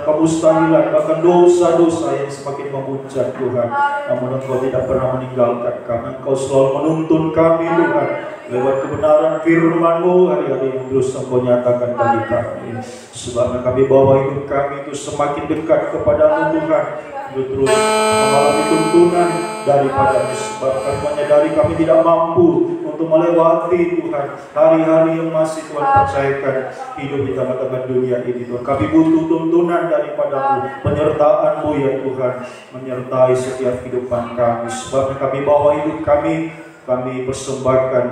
Kemustahilan, bahkan dosa-dosa yang semakin memuncak Tuhan. Namun Engkau tidak pernah meninggalkan kami. Engkau selalu menuntun kami Tuhan lewat kebenaran firman-Mu hari-hari yang terus Engkau nyatakan bagi kami. Sebabnya kami bawa hidup kami itu semakin dekat kepada-Mu Tuhan, terus mengalami tuntunan daripada-Mu. Sebab kami menyadari kami tidak mampu untuk melewati Tuhan hari-hari yang masih Tuhan percayakan hidup di tengah-tengah dunia ini Tuhan. Kami butuh tuntunan daripada-Mu, penyertaan-Mu ya Tuhan, menyertai setiap kehidupan kami. Sebabnya kami bawa hidup kami persembahkan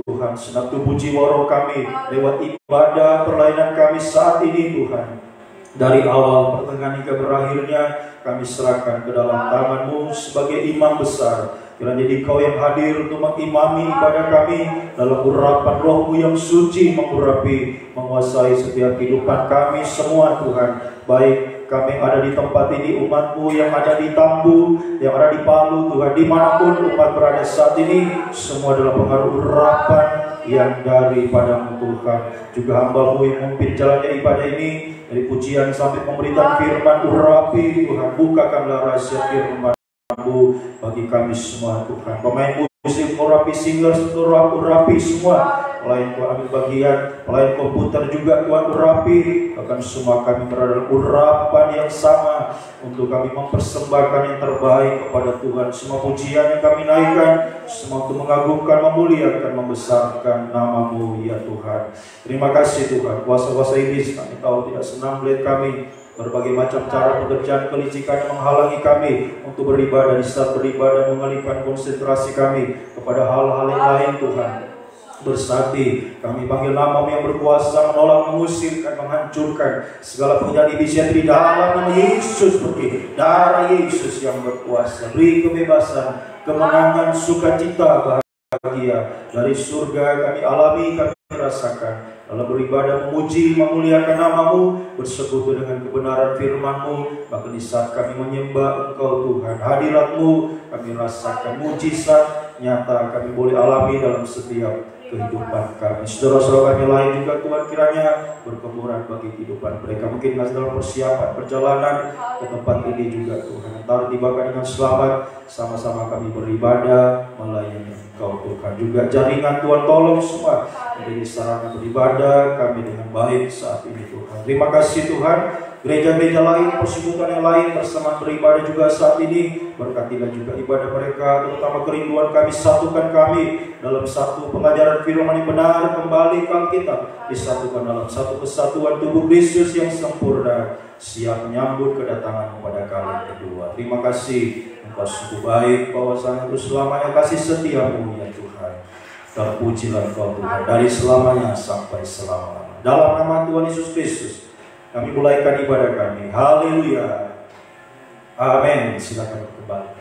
Tuhan, segenap tubuh jiwa roh kami lewat ibadah perlainan kami saat ini Tuhan. Dari awal pertengahan hingga berakhirnya kami serahkan ke dalam tangan-Mu sebagai imam besar. Kiranya Engkau yang hadir untuk mengimami ibadah kami dalam urapan Roh-Mu yang suci, mengurapi, menguasai setiap kehidupan kami semua Tuhan. Baik kami yang ada di tempat ini, umat-Mu yang ada di Tambu, yang ada di Palu Tuhan, dimanapun umat berada saat ini, semua adalah pengaruh urapan yang daripada-Mu Tuhan. Juga hamba-Mu yang memimpin jalannya ibadah ini, dari pujian sampai pemberitaan firman, urapi Tuhan, bukakanlah rahasia firman bagi kami semua Tuhan. Pemain musik urapi, singers urapi semua. Pelayan Tuhan ambil bagian, pelayan komputer juga Tuhan urapi. Bahkan semua kami berada dalam urapan yang sama untuk kami mempersembahkan yang terbaik kepada Tuhan. Semua pujian yang kami naikkan, semua untuk mengagungkan, memuliakan, membesarkan nama-Mu ya Tuhan. Terima kasih Tuhan. Kuasa-kuasa iblis kami tahu tidak senang melihat kami berbagai macam cara pekerjaan kelicikan yang menghalangi kami untuk beribadah. Di saat beribadah mengalihkan konsentrasi kami kepada hal-hal yang lain Tuhan. Bersati kami panggil nama-Mu yang berkuasa, menolak, mengusirkan, menghancurkan segala pekerjaan iblis yang di dalam nama Yesus. Pergi darah Yesus yang berkuasa, beri kebebasan, kemenangan, sukacita, bahagia dari surga kami alami, kami rasakan dalam beribadah, memuji, memuliakan nama-Mu, bersekutu dengan kebenaran firman-Mu. Bahkan di saat kami menyembah Engkau Tuhan, hadirat-Mu kami rasakan, mujizat nyata kami boleh alami dalam setiap kehidupan kami. Saudara-saudara kami lain juga Tuhan, kiranya berkemuran bagi kehidupan mereka. Mungkin masih dalam persiapan perjalanan ke tempat ini juga Tuhan, antara tibakan dengan selamat, sama-sama kami beribadah melayani Engkau Tuhan. Juga jaringan Tuhan tolong semua menjadi sarana beribadah kami dengan baik saat ini Tuhan. Terima kasih Tuhan. Gereja-gereja lain, persekutuan yang lain bersama beribadah juga saat ini, berkatilah juga ibadah mereka, terutama kerinduan kami, satukan kami dalam satu pengajaran firman yang benar, kembali ke Alkitab, disatukan dalam satu kesatuan tubuh Kristus yang sempurna, siap menyambut kedatangan pada kali kedua. Terima kasih, Engkau sungguh baik, bahwasanya Engkau selamanya kasih setia-Mu ya Tuhan. Terpujilah Engkau Tuhan dari selamanya sampai selama-lamanya. Dalam nama Tuhan Yesus Kristus kami mulaikan ibadah kami. Haleluya. Amin. Silakan kembali.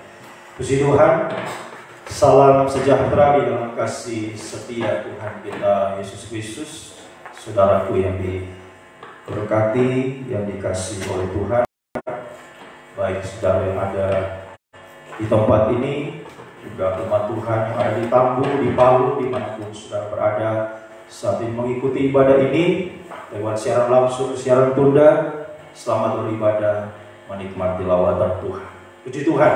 Puji Tuhan. Salam sejahtera di dalam kasih setia Tuhan kita Yesus Kristus. Saudaraku yang diberkati, yang dikasihi oleh Tuhan, baik saudara yang ada di tempat ini, juga umat Tuhan yang ada di Tambu, di Palu, dimanapun saudara berada saat ini mengikuti ibadah ini lewat siaran langsung, siaran tunda. Selamat beribadah, menikmati lawatan Tuhan. Puji Tuhan.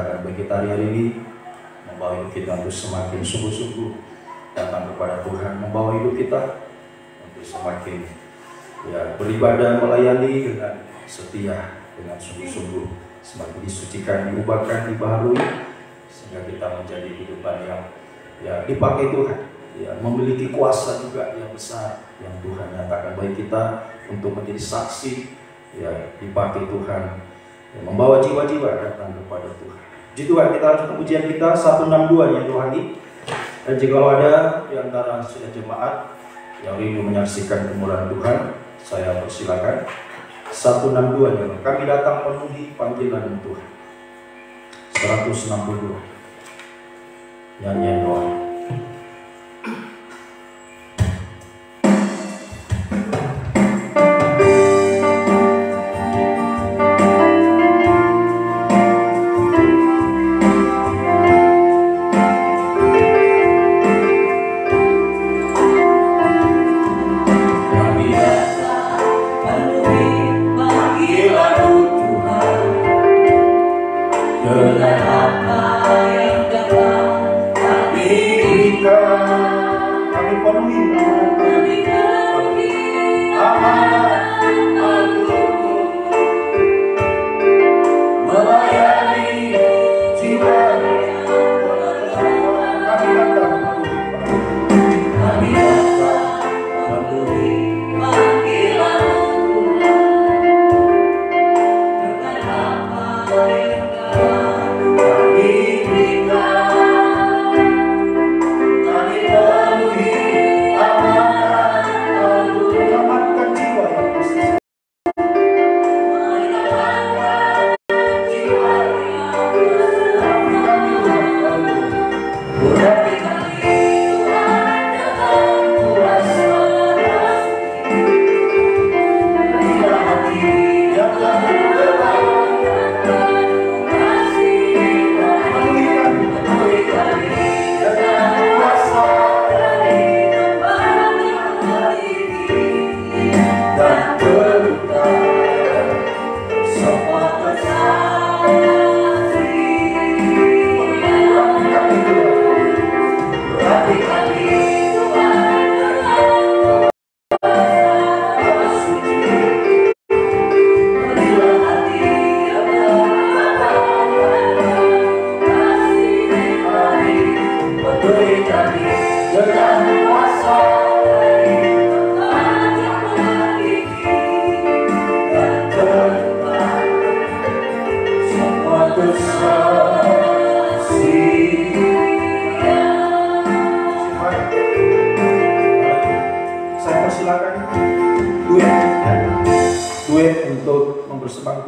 rencanakan bagi kita hari ini, membawa hidup kita untuk semakin sungguh-sungguh datang kepada Tuhan, membawa hidup kita untuk semakin beribadah, melayani dengan setia, dengan sungguh-sungguh, semakin disucikan, diubahkan, dibaharui, sehingga kita menjadi kehidupan yang dipakai Tuhan, memiliki kuasa juga yang besar yang Tuhan nyatakan bagi kita untuk menjadi saksi, dipakai Tuhan, membawa jiwa-jiwa datang kepada Tuhan. Puji Tuhan, kita lanjutkan pujian kita 162 yang rohani. Dan jika ada di antara sudah jemaat yang rindu menyaksikan kemuliaan Tuhan, saya persilakan. 162 yang kami datang penuhi panggilan Tuhan. 162 nyanyian doa.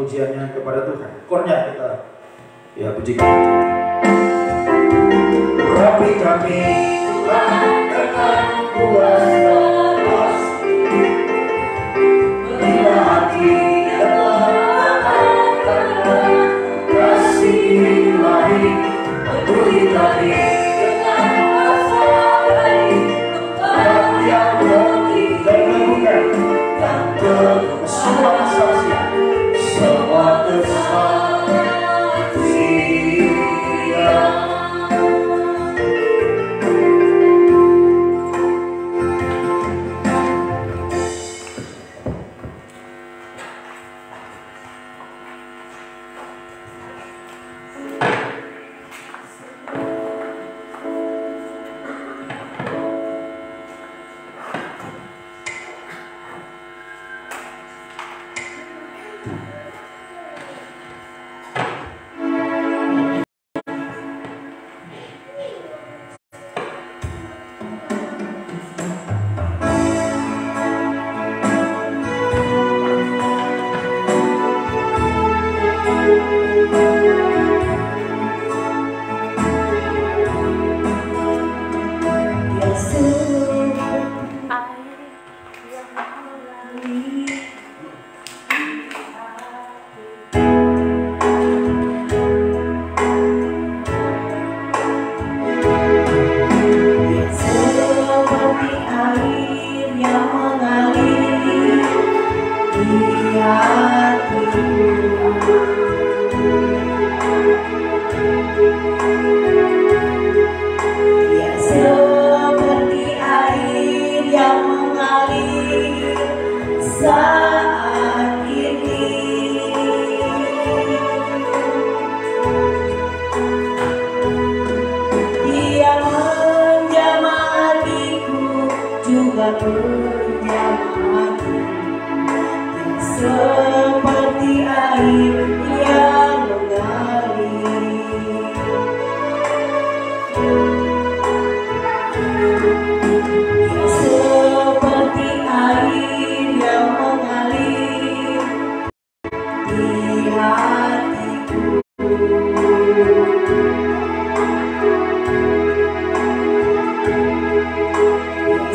Pujiannya kepada Tuhan. Kornya kita pujikan. Rapi kami Tuhan dengan kuasa berilah hati dan kasih lahir peduli kami dengan kuasa tempat yang tinggi dan bukan dan semua kesaksian. Semua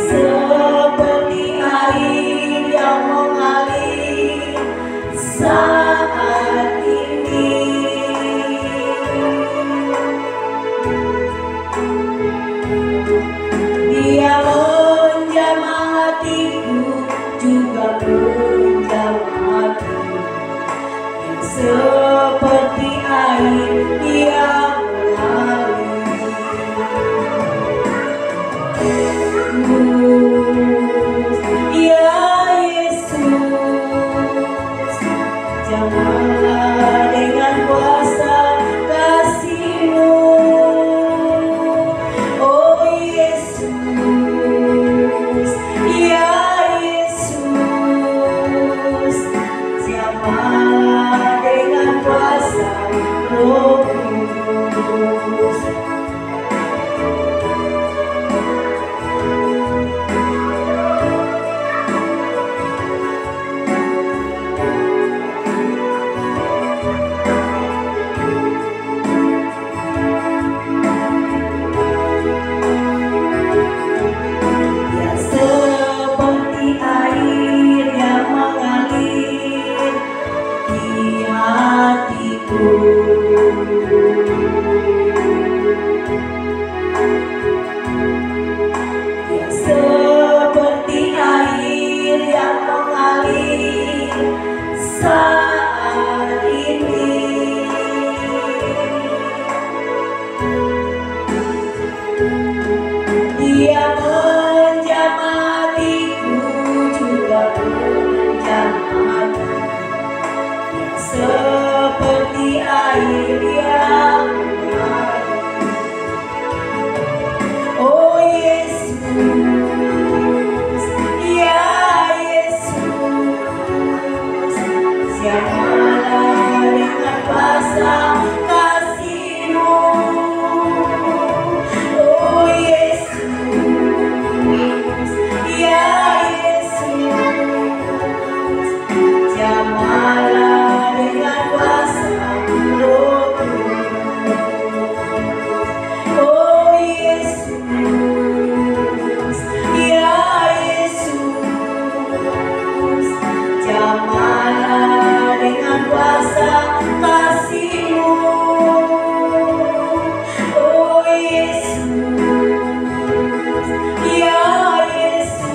seperti air yang mengalir saat ini. Dia menjamah hatiku, juga menjamah hatiku, yang seperti air yang mengalir. Ya Yesus, jamahlah dengan kuasa kasih-Mu. Oh Yesus, ya Yesus, jamahlah dengan kuasa Roh Kudus. Seperti air yang mengalir di hatiku. Ya seperti air yang mengalir saat ini. Dia menjamah hatiku, juga menjamah hatiku, yang seperti air yang mengalir. Oh Yesus, ya Yesus, jamahlah dengan kuasa kasih-Mu. Oh Yesus, ya Yesus, jamahlah dengan kuasa Roh Kudus. Oh Yesus, ya Yesus, jamahlah dengan kuasa kasih-Mu. Oh Yesus, ya Yesus,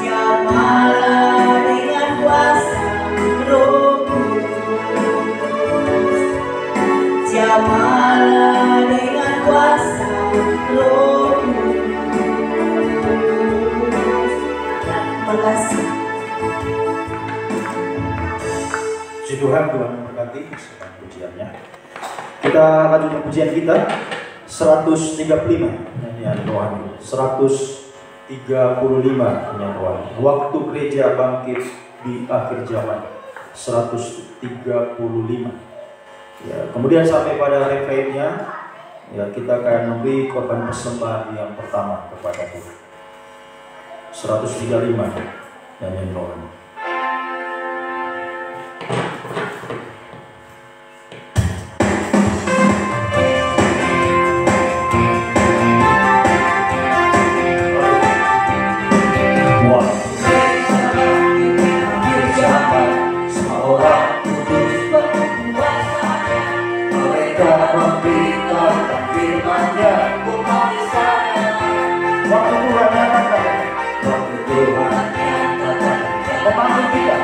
jamahlah dengan kuasa Roh Kudus. Jamahlah dengan kuasa Roh Kudus. Terima kasih. Puji Tuhan, Tuhan memberkati sedang pujiannya. Kita lanjutkan pujian kita 135 nyanyian rohani. 135 nyanyian rohani. Waktu gereja bangkit di akhir zaman. 135. Ya, kemudian sampai pada refrainnya, ya kita akan memberi korban persembahan yang pertama kepada Tuhan. 135 nyanyian rohani. Waktu Tuhan nyatakan, waktu Tuhan nyatakan, memanggil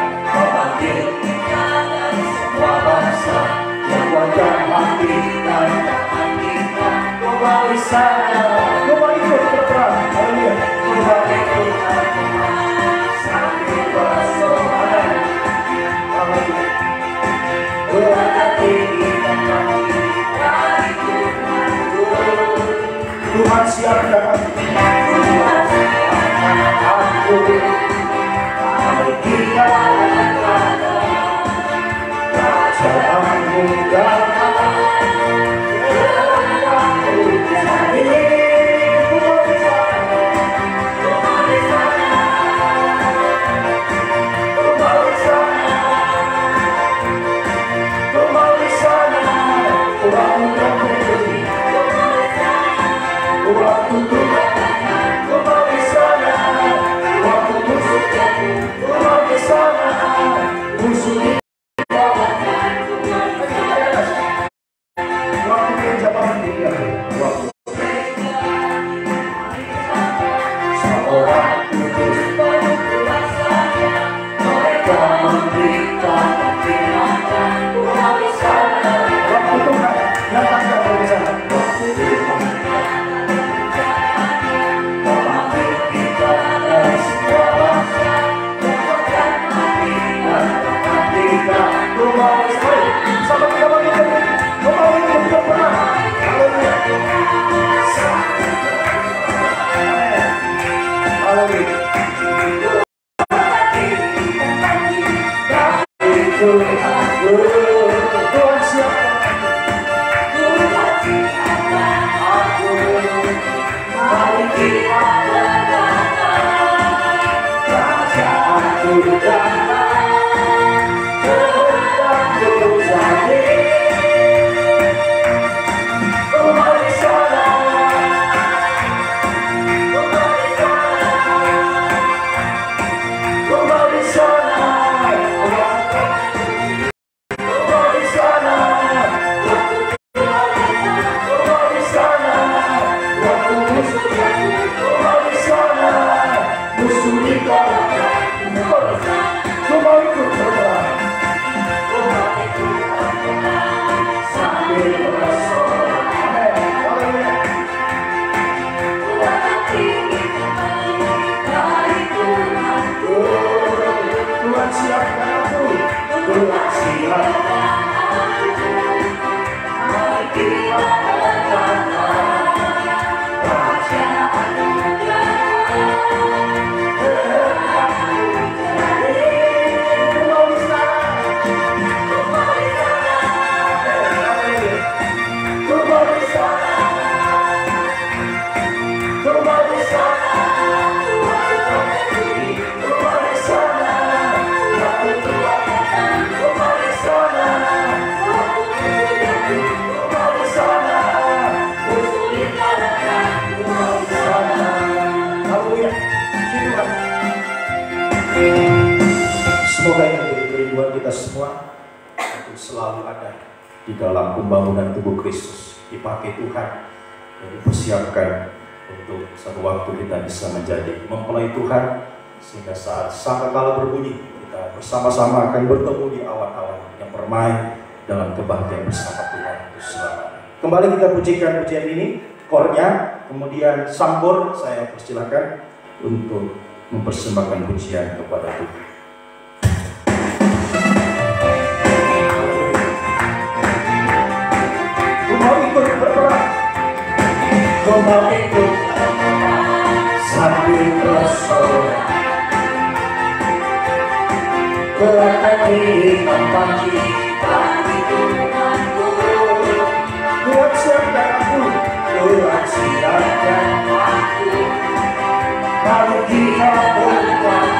kita dari semua bangsa yang wajah hati dan tangan kita kembali sana, kembali ikut berperang. Haleluya, kembali ikut sambil bersorak. Haleluya, berangkat tinggi dan kami dari Tuhan. Tuhan siapkan hati. Aku kita kerajaan muda kembali sana selalu ada di dalam pembangunan tubuh Kristus, dipakai Tuhan dan dipersiapkan untuk satu waktu kita bisa menjadi mempelai Tuhan, sehingga saat sangkakala berbunyi kita bersama-sama akan bertemu di awan-awan yang permai dalam kebahagiaan bersama Tuhan untuk selamanya. Kembali kita pujikan pujian ini, kornya, kemudian sambor saya persilakan untuk mempersembahkan pujian kepada Tuhan. Mau ikut berperang, mau ikut sambil bersorak, berhati pagi Tuhanku, buat sertaku, buat siapkan aku, kalau kita berbuat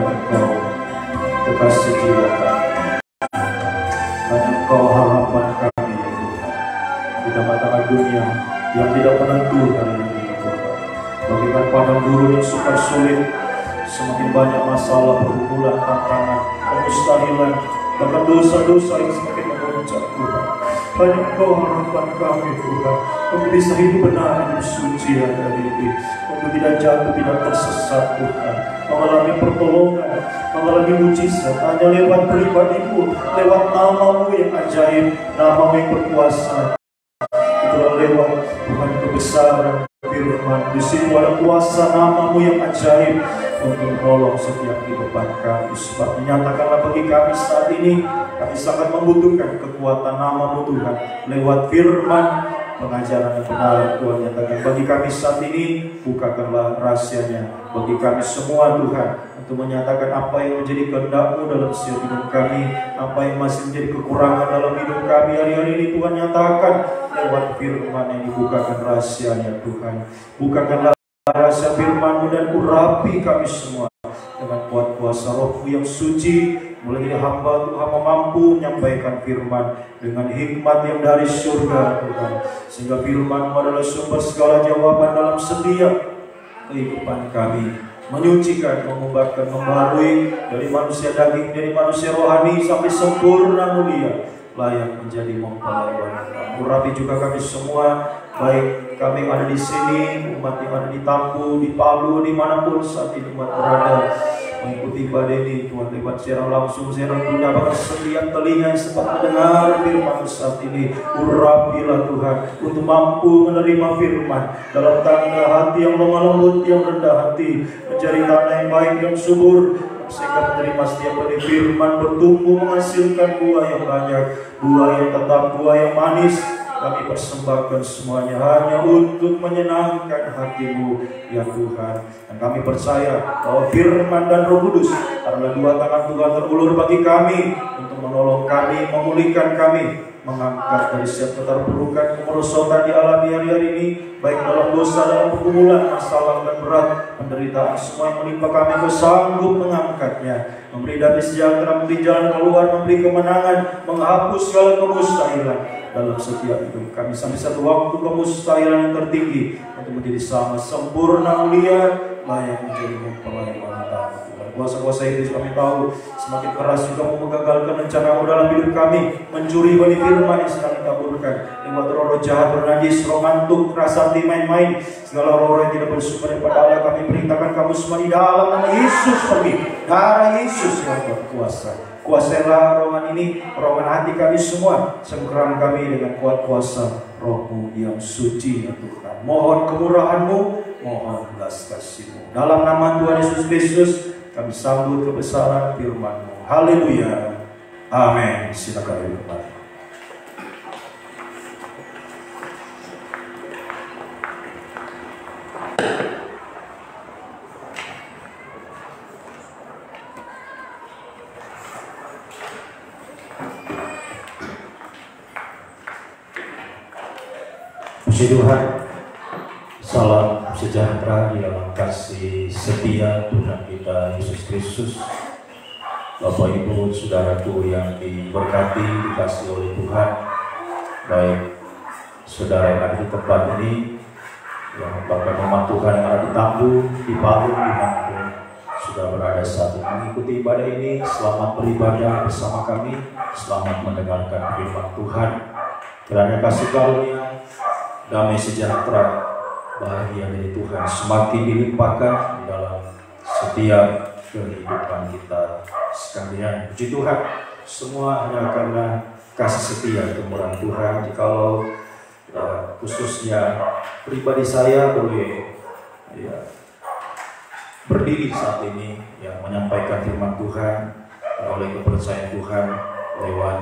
hanya Engkau kekasih jiwa kami, hanya Engkau harapan kami ya Tuhan. Di tengah-tengah dunia yang tidak menentu hari ini ya Tuhan, bagikan padang gurun yang super sulit, semakin banyak masalah, pergumulan, tantangan, kemustahilan, bahkan dosa-dosa yang semakin memuncak Tuhan. Hanya Engkau harapan kami Tuhan, untuk bisa hidup benar, hidup suci hari ini, untuk tidak jatuh, tidak tersesat Tuhan, mengalami pertolongan, mengalami mujizat hanya lewat pribadi-Mu, lewat nama-Mu yang ajaib, nama-Mu yang berkuasa. Itulah lewat Tuhan kebesaran firman. Di situ ada kuasa nama-Mu yang ajaib untuk menolong setiap kehidupan kami. Sebab menyatakanlah bagi kami saat ini, kami sangat membutuhkan kekuatan nama-Mu Tuhan. Lewat firman, pengajaran yang benar Tuhan nyatakan bagi kami saat ini. Bukakanlah rahasianya bagi kami semua Tuhan, untuk menyatakan apa yang menjadi kehendak-Mu dalam setiap hidup kami, apa yang masih menjadi kekurangan dalam hidup kami hari-hari ini. Tuhan nyatakan lewat firman yang dibukakan rahasianya Tuhan. Bukakanlah rahasia firman-Mu dan urapi kami semua dengan kuat kuasa Roh-Mu yang suci. Mulai dari hamba Tuhan mampu menyampaikan firman dengan hikmat yang dari surga Tuhan, sehingga firman-Mu adalah sumber segala jawaban dalam setiap kehidupan kami, menyucikan, mengubahkan, membarui dari manusia daging, dari manusia rohani sampai sempurna mulia, layak menjadi mempelai wanita. Urapi juga kami semua, baik kami yang ada di sini, umat yang ada di Tampu, di Palu, dimanapun saat ini umat berada, mengikuti ibadah ini Tuhan, lewat siaran langsung, siaran tunda, bahkan setiap telinga yang sempat mendengar firman saat ini. Urapilah Tuhan, untuk mampu menerima firman dalam tanda hati yang lemah lembut, yang rendah hati, menjadi tanah yang baik, yang subur, sehingga menerima setiap benih firman bertumbuh menghasilkan buah yang banyak, buah yang tetap, buah yang manis. Kami persembahkan semuanya hanya untuk menyenangkan hati-Mu ya Tuhan. Dan kami percaya bahwa firman dan Roh Kudus adalah dua tangan Tuhan terulur bagi kami, untuk menolong kami, memulihkan kami, mengangkat dari setiap keterpurukan, kemerosotan dialami hari-hari ini, baik dalam dosa, dalam pergumulan, masalah dan berat, penderitaan, semua yang menimpa kami. Kau sanggup mengangkatnya, memberi damai sejahtera, memberi jalan keluar, memberi kemenangan, menghapus segala kemustahilan dalam setiap hidup kami, sampai satu waktu kemustahilan yang tertinggi untuk menjadi sama sempurna mulia, layak menjadi mempelai wanita. Kuasa-kuasa itu kami tahu semakin keras juga mau menggagalkan rencana-Mu dalam hidup kami, mencuri benih firman yang sedang ditaburkan lewat roh-roh jahat, bernajis, roh ngantuk, rasa hati main-main, segala roh-roh yang tidak bersumber daripada Allah. Kami perintahkan kamu semua di dalam nama Yesus pergi, darah Yesus yang berkuasa. Kuasailah rohani ini, rohani hati kami semua, sengkeram kami dengan kuat kuasa Roh-Mu yang suci ya Tuhan. Mohon kemurahan-Mu, mohon belas kasih-Mu. Dalam nama Tuhan Yesus Kristus kami sambut kebesaran firman-Mu. Haleluya. Amin. Silakan duduk kembali. Puji Tuhan. Salam sejahtera di dalam kasih setia Tuhan kita Yesus Kristus. Bapak Ibu saudaraku yang diberkati, dikasih oleh Tuhan, baik saudara yang ada di tempat ini, yang bahkan umat Tuhan yang ada di Tampu, di Palu, dimanapun sudah berada saat ini mengikuti ibadah ini. Selamat beribadah bersama kami, selamat mendengarkan firman Tuhan. Kiranya kasih karunia, damai sejahtera, bahagia dari Tuhan semakin dilimpahkan di dalam setiap kehidupan kita sekalian. Puji Tuhan, semua hanya karena kasih setia kemurahan Tuhan. Jikalau khususnya pribadi saya boleh berdiri saat ini menyampaikan firman Tuhan oleh kepercayaan Tuhan lewat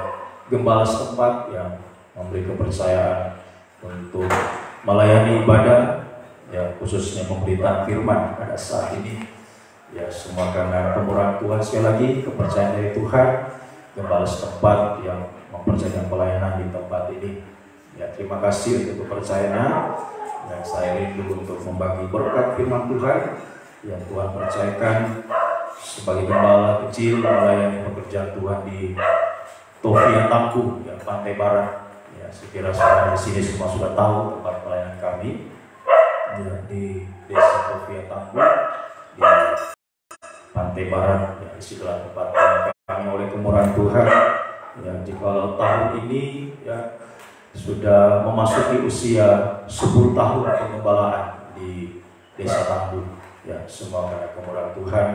gembala setempat yang memberi kepercayaan untuk melayani ibadah, khususnya pemberitaan firman pada saat ini. Semua karena kemurahan Tuhan. Sekali lagi kepercayaan dari Tuhan, gembala setempat yang mempercayakan pelayanan di tempat ini. Terima kasih untuk kepercayaannya, dan saya rindu untuk membagi berkat firman Tuhan yang Tuhan percayakan sebagai gembala kecil melayani pekerjaan Tuhan di Tofia Tangku, ya, Pantai Barat. Ya, sekira saudara di sini semua sudah tahu tempat pelayanan kami, ya, di Desa Tofia Tangku di Pantai Barat. Ya, disitulah tempat pelayanan kami oleh kemurahan Tuhan. Ya, jika tahun ini ya sudah memasuki usia 10 tahun pengembalaan di Desa Tangku. Ya, semua karena kemurahan Tuhan.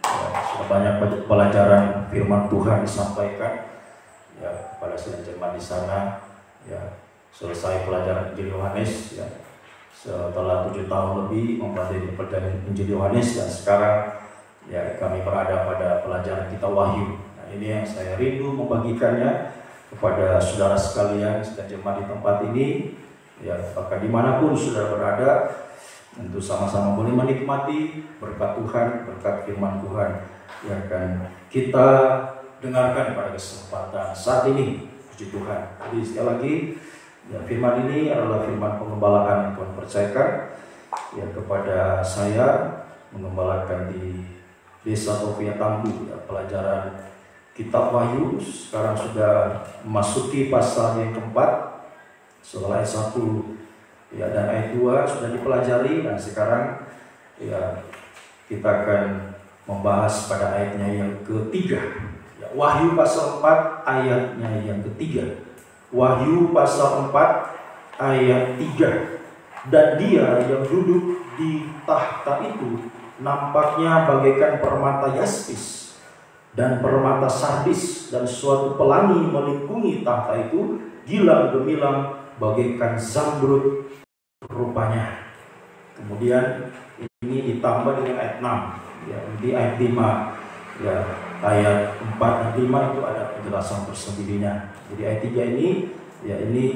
Ya, sudah banyak pelajaran firman Tuhan disampaikan ya kepada sedang jemaat di sana. Ya, selesai pelajaran Injil Yohanes, ya, setelah 7 tahun lebih mempelajari pelajaran Injil Yohanes, dan sekarang ya kami berada pada pelajaran kitab Wahyu. Nah, ini yang saya rindu membagikannya kepada saudara sekalian sedang jemaat di tempat ini, ya, bahkan dimanapun saudara berada, untuk sama-sama boleh menikmati berkat Tuhan, berkat firman Tuhan yang akan kita dengarkan pada kesempatan saat ini. Puji Tuhan. Jadi sekali lagi, ya, firman ini adalah firman pengembalaan yang Tuhan percayakan ya kepada saya, mengembalakan di Desa Tofia Tangku. Ya, pelajaran kitab Wahyu sekarang sudah memasuki pasal yang keempat. Setelah ayat 1 ya dan ayat 2 sudah dipelajari, dan sekarang ya kita akan membahas pada ayatnya yang ketiga. Ya, Wahyu pasal 4 ayatnya yang ketiga. Wahyu pasal 4 ayat 3. Dan dia yang duduk di tahta itu nampaknya bagaikan permata yaspis dan permata sardis, dan suatu pelangi melingkungi tahta itu, gilang gemilang bagaikan zamrud rupanya. Kemudian ini ditambah dengan ayat 6. Ya, di ayat 5 ya, ayat 4 dan 5 itu ada penjelasan tersendirinya. Jadi ayat 3 ini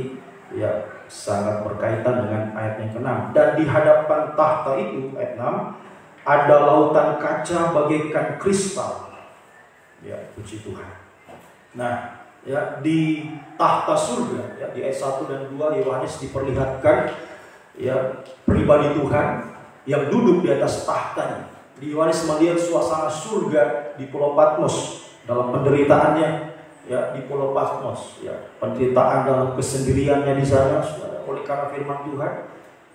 ya sangat berkaitan dengan ayat yang ke-6. Dan di hadapan tahta itu, ayat 6, ada lautan kaca bagaikan kristal. Ya, puji Tuhan. Nah, ya di tahta surga, ya di ayat 1 dan 2 Yohanes diperlihatkan ya pribadi Tuhan yang duduk di atas tahtanya. Di Yohanes melihat suasana surga di Pulau Patmos dalam penderitaannya, ya di Pulau Patmos, ya penderitaan dalam kesendiriannya di sana. Oleh karena firman Tuhan,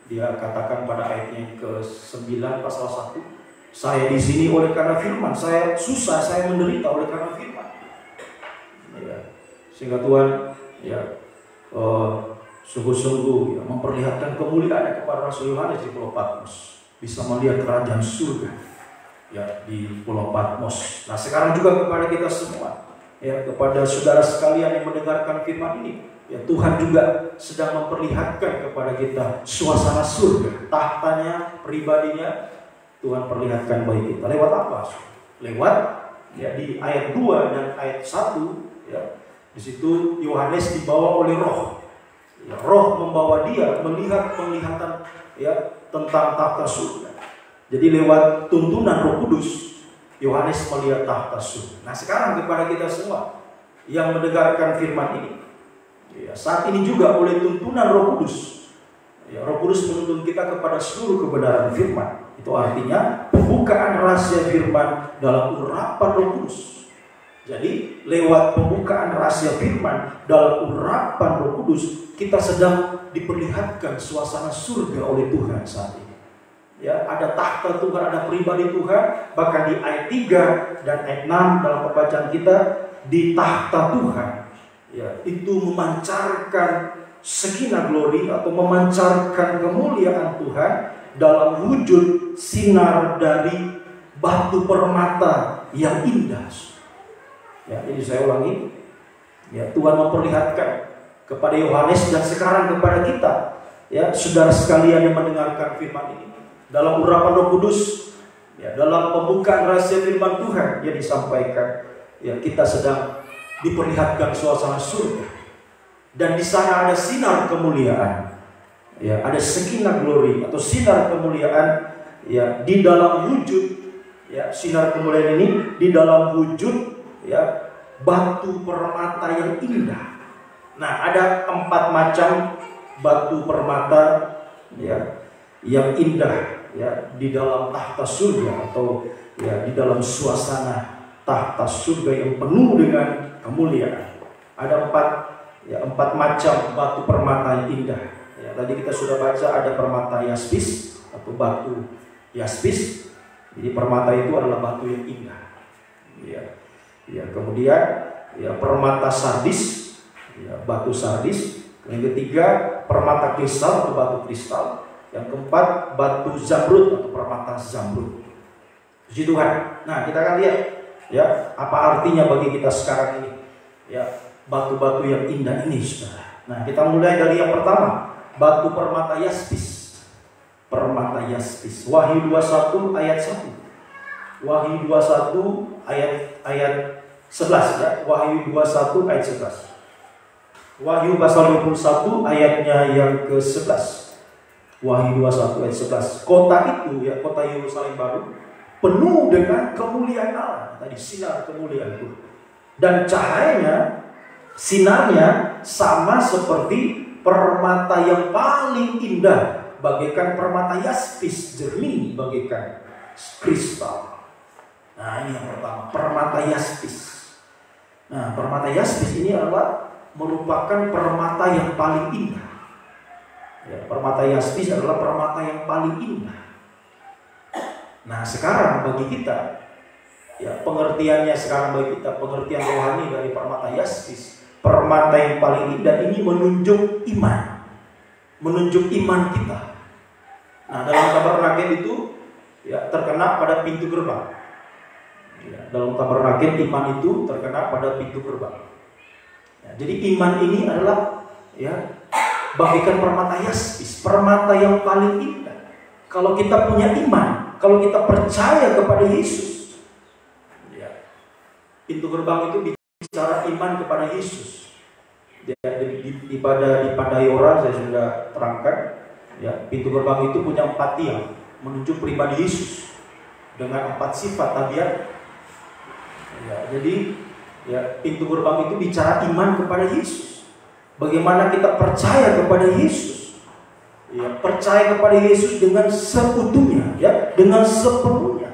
dia katakan pada ayatnya ke-9 pasal 1, saya di sini oleh karena firman, saya susah, saya menderita oleh karena firman. Ya, sehingga Tuhan ya sungguh-sungguh ya, memperlihatkan kemuliaan kepada Rasul Yohanes di Pulau Patmos, bisa melihat kerajaan surga ya di Pulau Patmos. Nah, sekarang juga kepada kita semua, ya kepada saudara sekalian yang mendengarkan firman ini, ya Tuhan juga sedang memperlihatkan kepada kita suasana surga, tahtanya, pribadinya. Tuhan perlihatkan bagi kita lewat apa? Lewat ya di ayat 2 dan ayat 1, ya di situ Yohanes dibawa oleh Roh. Ya, Roh membawa dia melihat penglihatan ya tentang tahta surga. Jadi lewat tuntunan Roh Kudus, Yohanes melihat tahta surga. Nah, sekarang kepada kita semua yang mendengarkan firman ini, ya, saat ini juga oleh tuntunan Roh Kudus, ya, Roh Kudus menuntun kita kepada seluruh kebenaran firman. Itu artinya pembukaan rahasia firman dalam urapan Roh Kudus. Jadi lewat pembukaan rahasia firman dalam urapan Roh Kudus, kita sedang diperlihatkan suasana surga oleh Tuhan saat ini. Ya, ada tahta Tuhan, ada pribadi Tuhan. Bahkan di ayat 3 dan ayat 6 dalam pembacaan kita, di tahta Tuhan, ya, itu memancarkan Shekinah glory atau memancarkan kemuliaan Tuhan dalam wujud sinar dari batu permata yang indah. Ya, jadi saya ulangi, ya Tuhan memperlihatkan kepada Yohanes dan sekarang kepada kita, ya saudara sekalian yang mendengarkan firman ini, dalam urapan Roh Kudus, ya dalam pembukaan rahasia firman Tuhan yang disampaikan, ya kita sedang diperlihatkan suasana surga, dan di sana ada sinar kemuliaan. Ya, ada Shekinah glory atau sinar kemuliaan ya di dalam wujud, ya sinar kemuliaan ini di dalam wujud ya batu permata yang indah. Nah, ada 4 macam batu permata ya yang indah ya di dalam tahta surga atau ya di dalam suasana tahta surga yang penuh dengan kemuliaan. Ada empat macam batu permata yang indah. Ya, tadi kita sudah baca ada permata yaspis atau batu yaspis. Jadi permata itu adalah batu yang indah. Ya, kemudian ya permata sardis, ya, batu sardis. Yang ketiga permata kristal atau batu kristal. Yang keempat batu zamrud atau permata zamrud. Puji Tuhan. Nah, kita akan lihat ya apa artinya bagi kita sekarang ini. Ya, batu-batu yang indah ini, saudara. Nah, kita mulai dari yang pertama, batu permata yaspis. Permata yaspis. Wahyu 21 ayat 1. Wahyu 21 ayat 11 ya. Wahyu 21 ayat 11. Wahyu pasal 21 ayatnya yang ke-11. Wahyu 21 ayat 11. Kota itu ya, kota Yerusalem baru penuh dengan kemuliaan Allah. Tadi sinar kemuliaan itu. Dan cahayanya, sinarnya sama seperti permata yang paling indah, bagaikan permata yaspis, jernih bagaikan kristal. Nah, ini yang pertama, permata yaspis. Nah, permata yaspis ini adalah merupakan permata yang paling indah. Ya, permata yaspis adalah permata yang paling indah. Nah, sekarang bagi kita, ya pengertiannya sekarang bagi kita, pengertian rohani dari permata yaspis, permata yang paling indah ini menunjuk iman, menunjuk iman kita. Nah, dalam tabernakel itu ya terkena pada pintu gerbang. Ya, dalam tabernakel iman itu terkena pada pintu gerbang. Ya, jadi iman ini adalah ya bagaikan permata yaspis, permata yang paling indah. Kalau kita punya iman, kalau kita percaya kepada Yesus, ya, pintu gerbang itu bicara iman kepada Yesus. Ya, di pada Yora saya sudah terangkan, ya, pintu gerbang itu punya 4 tiang menunjuk pribadi Yesus dengan 4 sifat tabiat. Ya, jadi ya pintu gerbang itu bicara iman kepada Yesus. Bagaimana kita percaya kepada Yesus? Ya, percaya kepada Yesus dengan seutuhnya, ya, dengan sepenuhnya.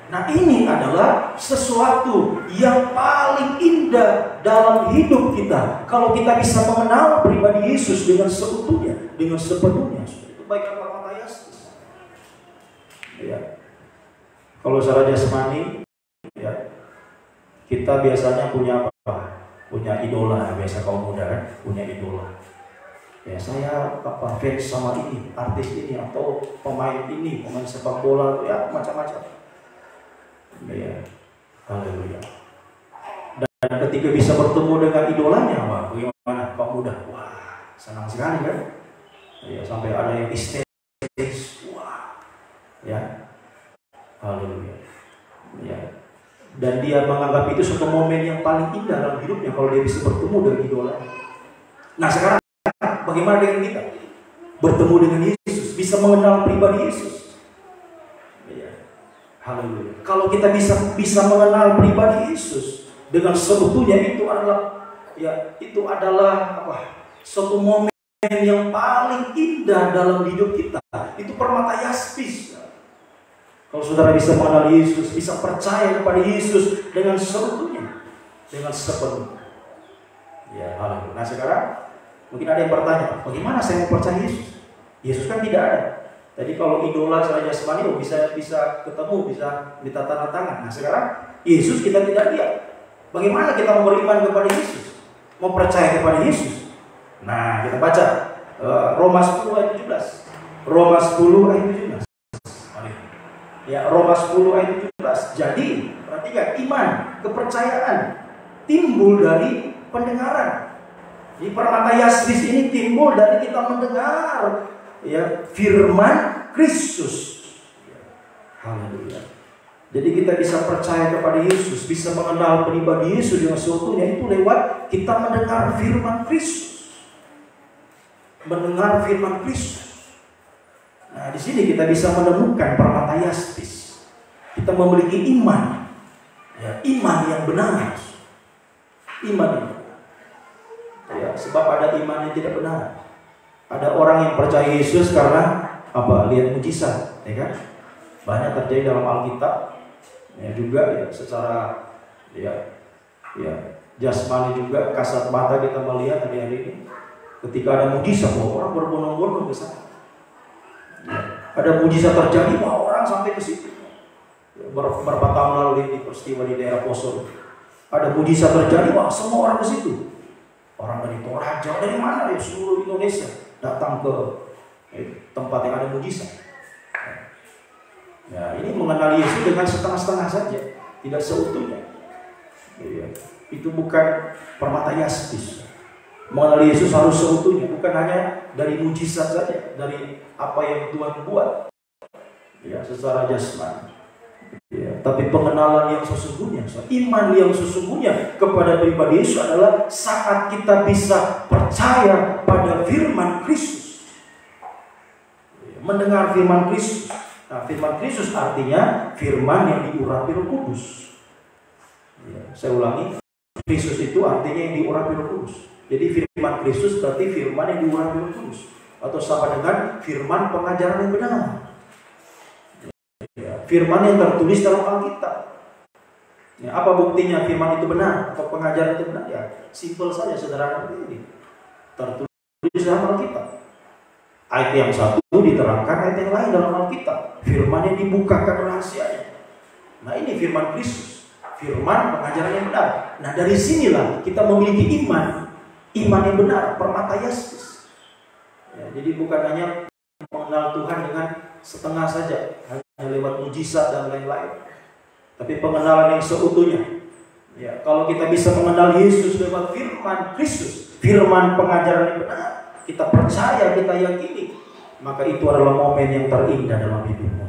Nah, ini adalah sesuatu yang paling indah dalam hidup kita. Kalau kita bisa mengenal pribadi Yesus dengan seutuhnya, dengan sepenuhnya, itu baik permata yaspis. Ya. Kalau secara jasmani, ya, kita biasanya punya apa? Punya idola, biasa kaum muda kan, punya idola. Ya, saya fans sama ini, artis ini atau pemain ini, pemain sepak bola, ya macam-macam. Ya, haleluya. Dan ketika bisa bertemu dengan idolanya, wah, bagaimana kaum muda? Wah, senang sekali kan? Ya, sampai ada yang histeris, wah, ya, haleluya. Ya. Dan dia menganggap itu suatu momen yang paling indah dalam hidupnya kalau dia bisa bertemu dengan idolanya. Nah, sekarang bagaimana dengan kita? Bertemu dengan Yesus, bisa mengenal pribadi Yesus. Ya. Haleluya. Kalau kita bisa mengenal pribadi Yesus dengan seutuhnya, itu adalah apa? Suatu momen yang paling indah dalam hidup kita. Itu permata yaspis. Kalau saudara bisa mengenal Yesus, bisa percaya kepada Yesus dengan seutuhnya, dengan sepenuhnya. Ya, haleluya. Nah, sekarang mungkin ada yang bertanya, bagaimana saya mau percaya Yesus? Yesus kan tidak ada. Tadi kalau idola secara jasmani bisa ketemu, bisa minta tanda tangan. Nah, sekarang Yesus kita tidak lihat. Bagaimana kita mau beriman kepada Yesus? Mau percaya kepada Yesus? Nah, kita baca Roma 10 ayat 17. Roma 10 ayat 17. Ya, Roma 10 ayat 17. Jadi, perhatikan, iman, kepercayaan timbul dari pendengaran. Di permata yaspis ini timbul dari kita mendengar, ya, firman Kristus. Haleluya. Jadi kita bisa percaya kepada Yesus, bisa mengenal pribadi Yesus dengan seutuhnya itu lewat kita mendengar firman Kristus. Mendengar firman Kristus. Nah, di sini kita bisa menemukan permata yaspis. Kita memiliki iman, ya, iman yang benar. Iman yang benar. Ya, sebab ada iman yang tidak benar. Ada orang yang percaya Yesus karena apa? Lihat mujizat, ya kan? Banyak terjadi dalam Alkitab. Ya juga ya secara ya jasmani juga kasat mata kita melihat hari-hari ini. Ketika ada mujizat, orang berbondong-bondong ke sana. Ya, ada mujizat terjadi, orang sampai ke situ. Beberapa tahun lalu di peristiwa di daerah Poso, ada mujizat terjadi, semua orang ke situ. Orang dari Toraja, dari mana ya, seluruh Indonesia datang ke tempat yang ada mujizat. Ya, ini mengenal Yesus dengan setengah-setengah saja, tidak seutuhnya. Ya, itu bukan permata yaspis. Mengenal Yesus harus seutuhnya, bukan hanya dari mujizat saja, dari apa yang Tuhan buat, ya, secara jasmani. Ya, tapi pengenalan yang sesungguhnya, iman yang sesungguhnya kepada pribadi Yesus adalah saat kita bisa percaya pada firman Kristus, ya, mendengar firman Kristus. Nah, firman Kristus artinya firman yang diurapi Roh Kudus. Ya, saya ulangi, Kristus itu artinya yang diurapi Roh Kudus. Jadi firman Kristus berarti firman yang diurapi Roh Kudus, atau sama dengan firman pengajaran yang benar. Ya, firman yang tertulis dalam Alkitab. Ya, apa buktinya firman itu benar atau pengajaran itu benar? Ya, simpel saja, sederhana ini. Tertulis dalam Alkitab. Ayat yang satu diterangkan ayat yang lain dalam Alkitab. Firman yang dibukakan rahasianya. Nah, ini firman Kristus, firman pengajaran yang benar. Nah, dari sinilah kita memiliki iman yang benar, permata yaspis. Ya, jadi bukan hanya mengenal Tuhan dengan setengah saja, hanya lewat mujizat dan lain-lain, tapi pengenalan yang seutuhnya. Ya, kalau kita bisa mengenal Yesus lewat firman Kristus, firman pengajaran yang benar, kita percaya, kita yakini, maka itu adalah momen yang terindah dalam hidupmu.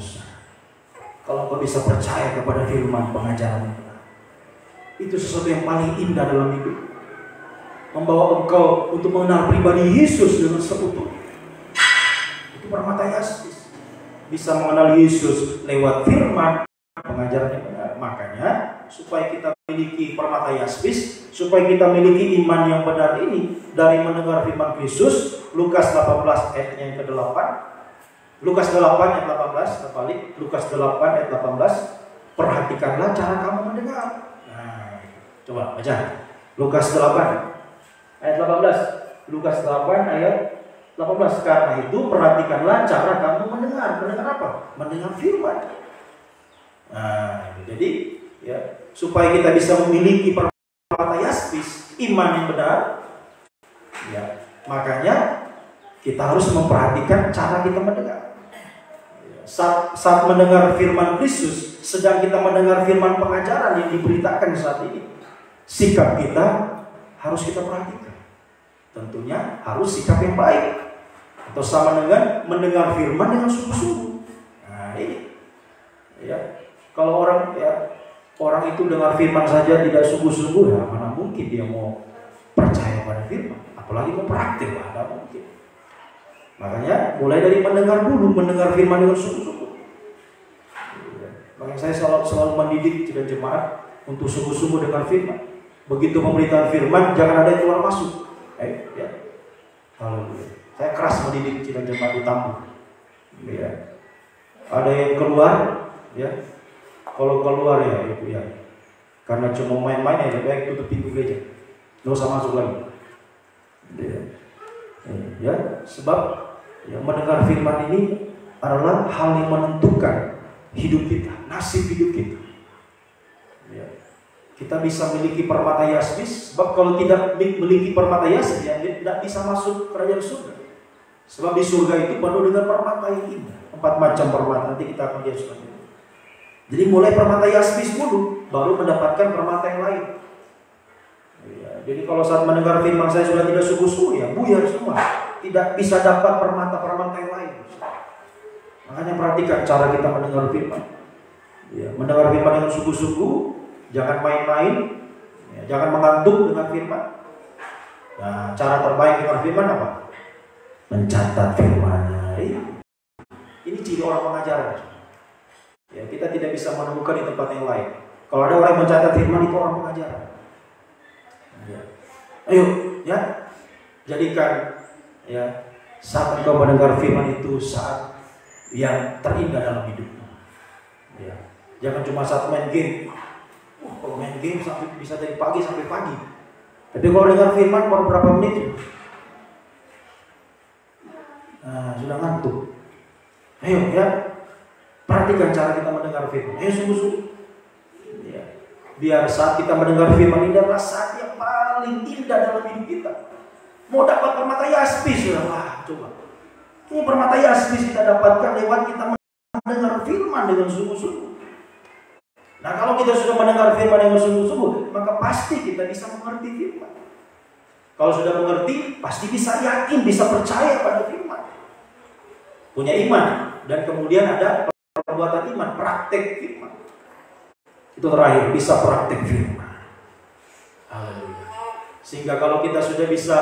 Kalau kau bisa percaya kepada firman pengajaran yang benar, itu sesuatu yang paling indah dalam hidup. Membawa engkau untuk mengenal pribadi Yesus dengan seutuhnya. Itu permata yaspis. Bisa mengenal Yesus lewat firman pengajaran yang benar. Makanya supaya kita memiliki permata yaspis, supaya kita memiliki iman yang benar ini dari mendengar firman Kristus, Lukas 18 ayat yang ke-8. Lukas 8 ayat 18, terbalik. Lukas 8 ayat 18. Perhatikanlah cara kamu mendengar. Nah, coba baca. Lukas 8 ayat 18. Lukas 8 ayat 18. Karena itu perhatikanlah cara kamu mendengar. Mendengar apa? Mendengar firman. Nah, jadi ya, supaya kita bisa memiliki permata yaspis, iman yang benar, ya, makanya kita harus memperhatikan cara kita mendengar. Saat mendengar firman Kristus, sedang kita mendengar firman pengajaran yang diberitakan saat ini, sikap kita harus kita perhatikan. Tentunya harus sikap yang baik, atau sama dengan mendengar firman dengan sungguh-sungguh. Nah, ini ya, kalau orang itu dengar firman saja tidak sungguh-sungguh, ya mana mungkin dia mau percaya pada firman, apalagi mau praktik, tidak mungkin. Makanya mulai dari mendengar dulu, mendengar firman dengan sungguh-sungguh. Makanya saya selalu mendidik jemaat untuk sungguh-sungguh dengar firman. Begitu pemberitaan firman, jangan ada yang keluar masuk. Ya. Haleluya. Saya keras mendidik jemaat di Tambun. Ya. Ada yang keluar, ya. Kalau keluar ya itu ya. Karena cuma main-main ya, baik tutup pintu gereja. Nggak usah masuk lagi. Ya, sebab ya, mendengar firman ini adalah hal yang menentukan hidup kita, nasib hidup kita. Ya. Kita bisa memiliki permata yaspis, sebab kalau tidak memiliki permata yaspis, ya, tidak bisa masuk kerajaan surga. Sebab di surga itu penuh dengan permata yang indah, 4 macam permata. Nanti kita akan lihat surga. Jadi mulai permata yaspis dulu, baru mendapatkan permata yang lain. Ya, jadi kalau saat mendengar firman saya sudah tidak sungguh-sungguh, ya buyar semua, tidak bisa dapat permata-permata yang lain. Makanya perhatikan cara kita mendengar firman. Ya, mendengar firman dengan sungguh-sungguh. Jangan main-main, ya, jangan mengantuk dengan firman. Nah, cara terbaik dengan firman apa? Mencatat firman. Ini ciri orang pengajaran. Ya, kita tidak bisa menemukan di tempat yang lain. Kalau ada orang yang mencatat firman, itu orang pengajaran. Ya. Ayo, ya, jadikan ya saat engkau mendengar firman itu saat yang terindah dalam hidupmu. Ya. Jangan cuma saat main game. Kalau main game sampai bisa dari pagi sampai pagi. Tapi kalau dengar firman baru berapa menit, sudah ngantuk. Ayo ya, perhatikan cara kita mendengar firman. Ayo sungguh-sungguh. Ya. Biar saat kita mendengar firman ini adalah saat yang paling indah dalam hidup kita. Mau dapat permata yaspis, wah coba. Ini permata yaspis kita dapatkan lewat kita mendengar firman dengan sungguh-sungguh. Nah kalau kita sudah mendengar firman dengan sungguh-sungguh, maka pasti kita bisa mengerti firman. Kalau sudah mengerti, pasti bisa yakin, bisa percaya pada firman. Punya iman, dan kemudian ada perbuatan iman, praktek firman. Itu terakhir, bisa praktek firman. Haleluya. Sehingga kalau kita sudah bisa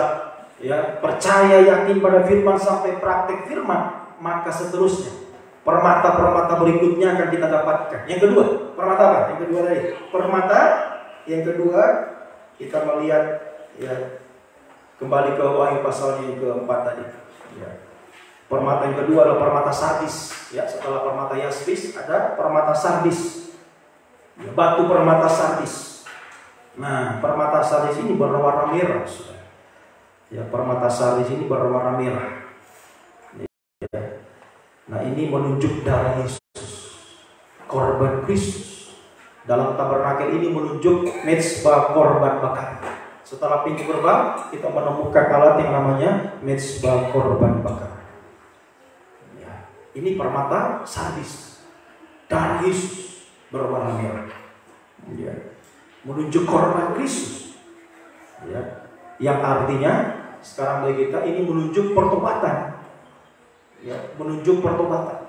ya percaya, yakin pada firman sampai praktek firman, maka seterusnya permata-permata berikutnya akan kita dapatkan. Yang kedua, permata apa? Yang kedua tadi. Permata yang kedua kita melihat ya kembali ke Wahyu pasalnya yang keempat tadi. Ya. Permata yang kedua adalah permata sardis. Ya, setelah permata yaspis ada permata sardis. Ya, batu permata sardis. Nah, permata sardis ini berwarna merah. Ya, permata sardis ini berwarna merah. Ya. Nah ini menunjuk darah Yesus, korban Kristus. Dalam tabernakel ini menunjuk mezbah korban bakar. Setelah pintu gerbang kita menemukan alat yang namanya mezbah korban bakar. Ya, ini permata sardis, darah Yesus berwarna merah. Ya, menunjuk korban Kristus. Ya, yang artinya sekarang bagi kita ini menunjuk pertobatan. Ya, menunjuk pertobatan.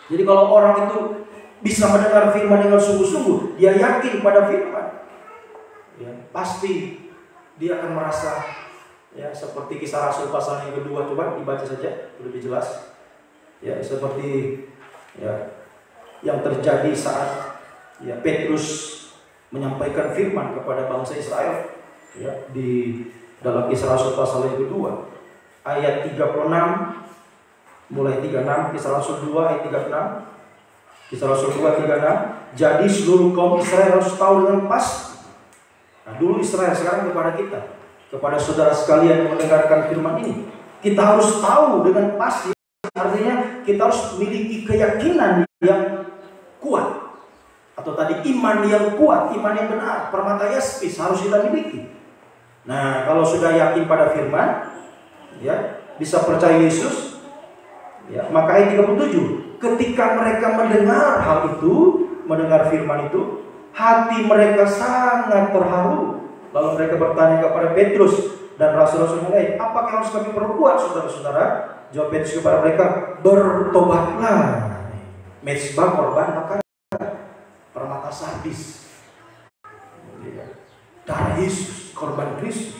Jadi kalau orang itu bisa mendengar firman dengan sungguh-sungguh, dia yakin pada firman, ya, pasti dia akan merasa ya seperti Kisah Rasul pasal yang kedua. Coba dibaca saja lebih jelas. Ya, seperti ya yang terjadi saat ya Petrus menyampaikan firman kepada bangsa Israel ya di dalam Kisah Rasul pasal yang kedua ayat 36 mulai 36, Kisah Rasul 2 ayat 36. Kisah Rasul 2 36. Jadi seluruh kaum Israel harus tahu dengan pasti. Nah, dulu Israel, sekarang kepada kita, kepada saudara sekalian yang mendengarkan firman ini, kita harus tahu dengan pasti. Artinya kita harus memiliki keyakinan yang kuat. Atau tadi iman yang kuat, iman yang benar, permata yaspis harus kita miliki. Nah, kalau sudah yakin pada firman, ya, bisa percaya Yesus. Ya, maka ayat 37, ketika mereka mendengar hal itu, mendengar firman itu, hati mereka sangat terharu. Lalu mereka bertanya kepada Petrus dan rasul-rasul yang lain, apakah harus kami perbuat, saudara-saudara? Jawab Petrus kepada mereka, bertobatlah. Mezbah korban bakar, permata sardis, darah Yesus, korban Kristus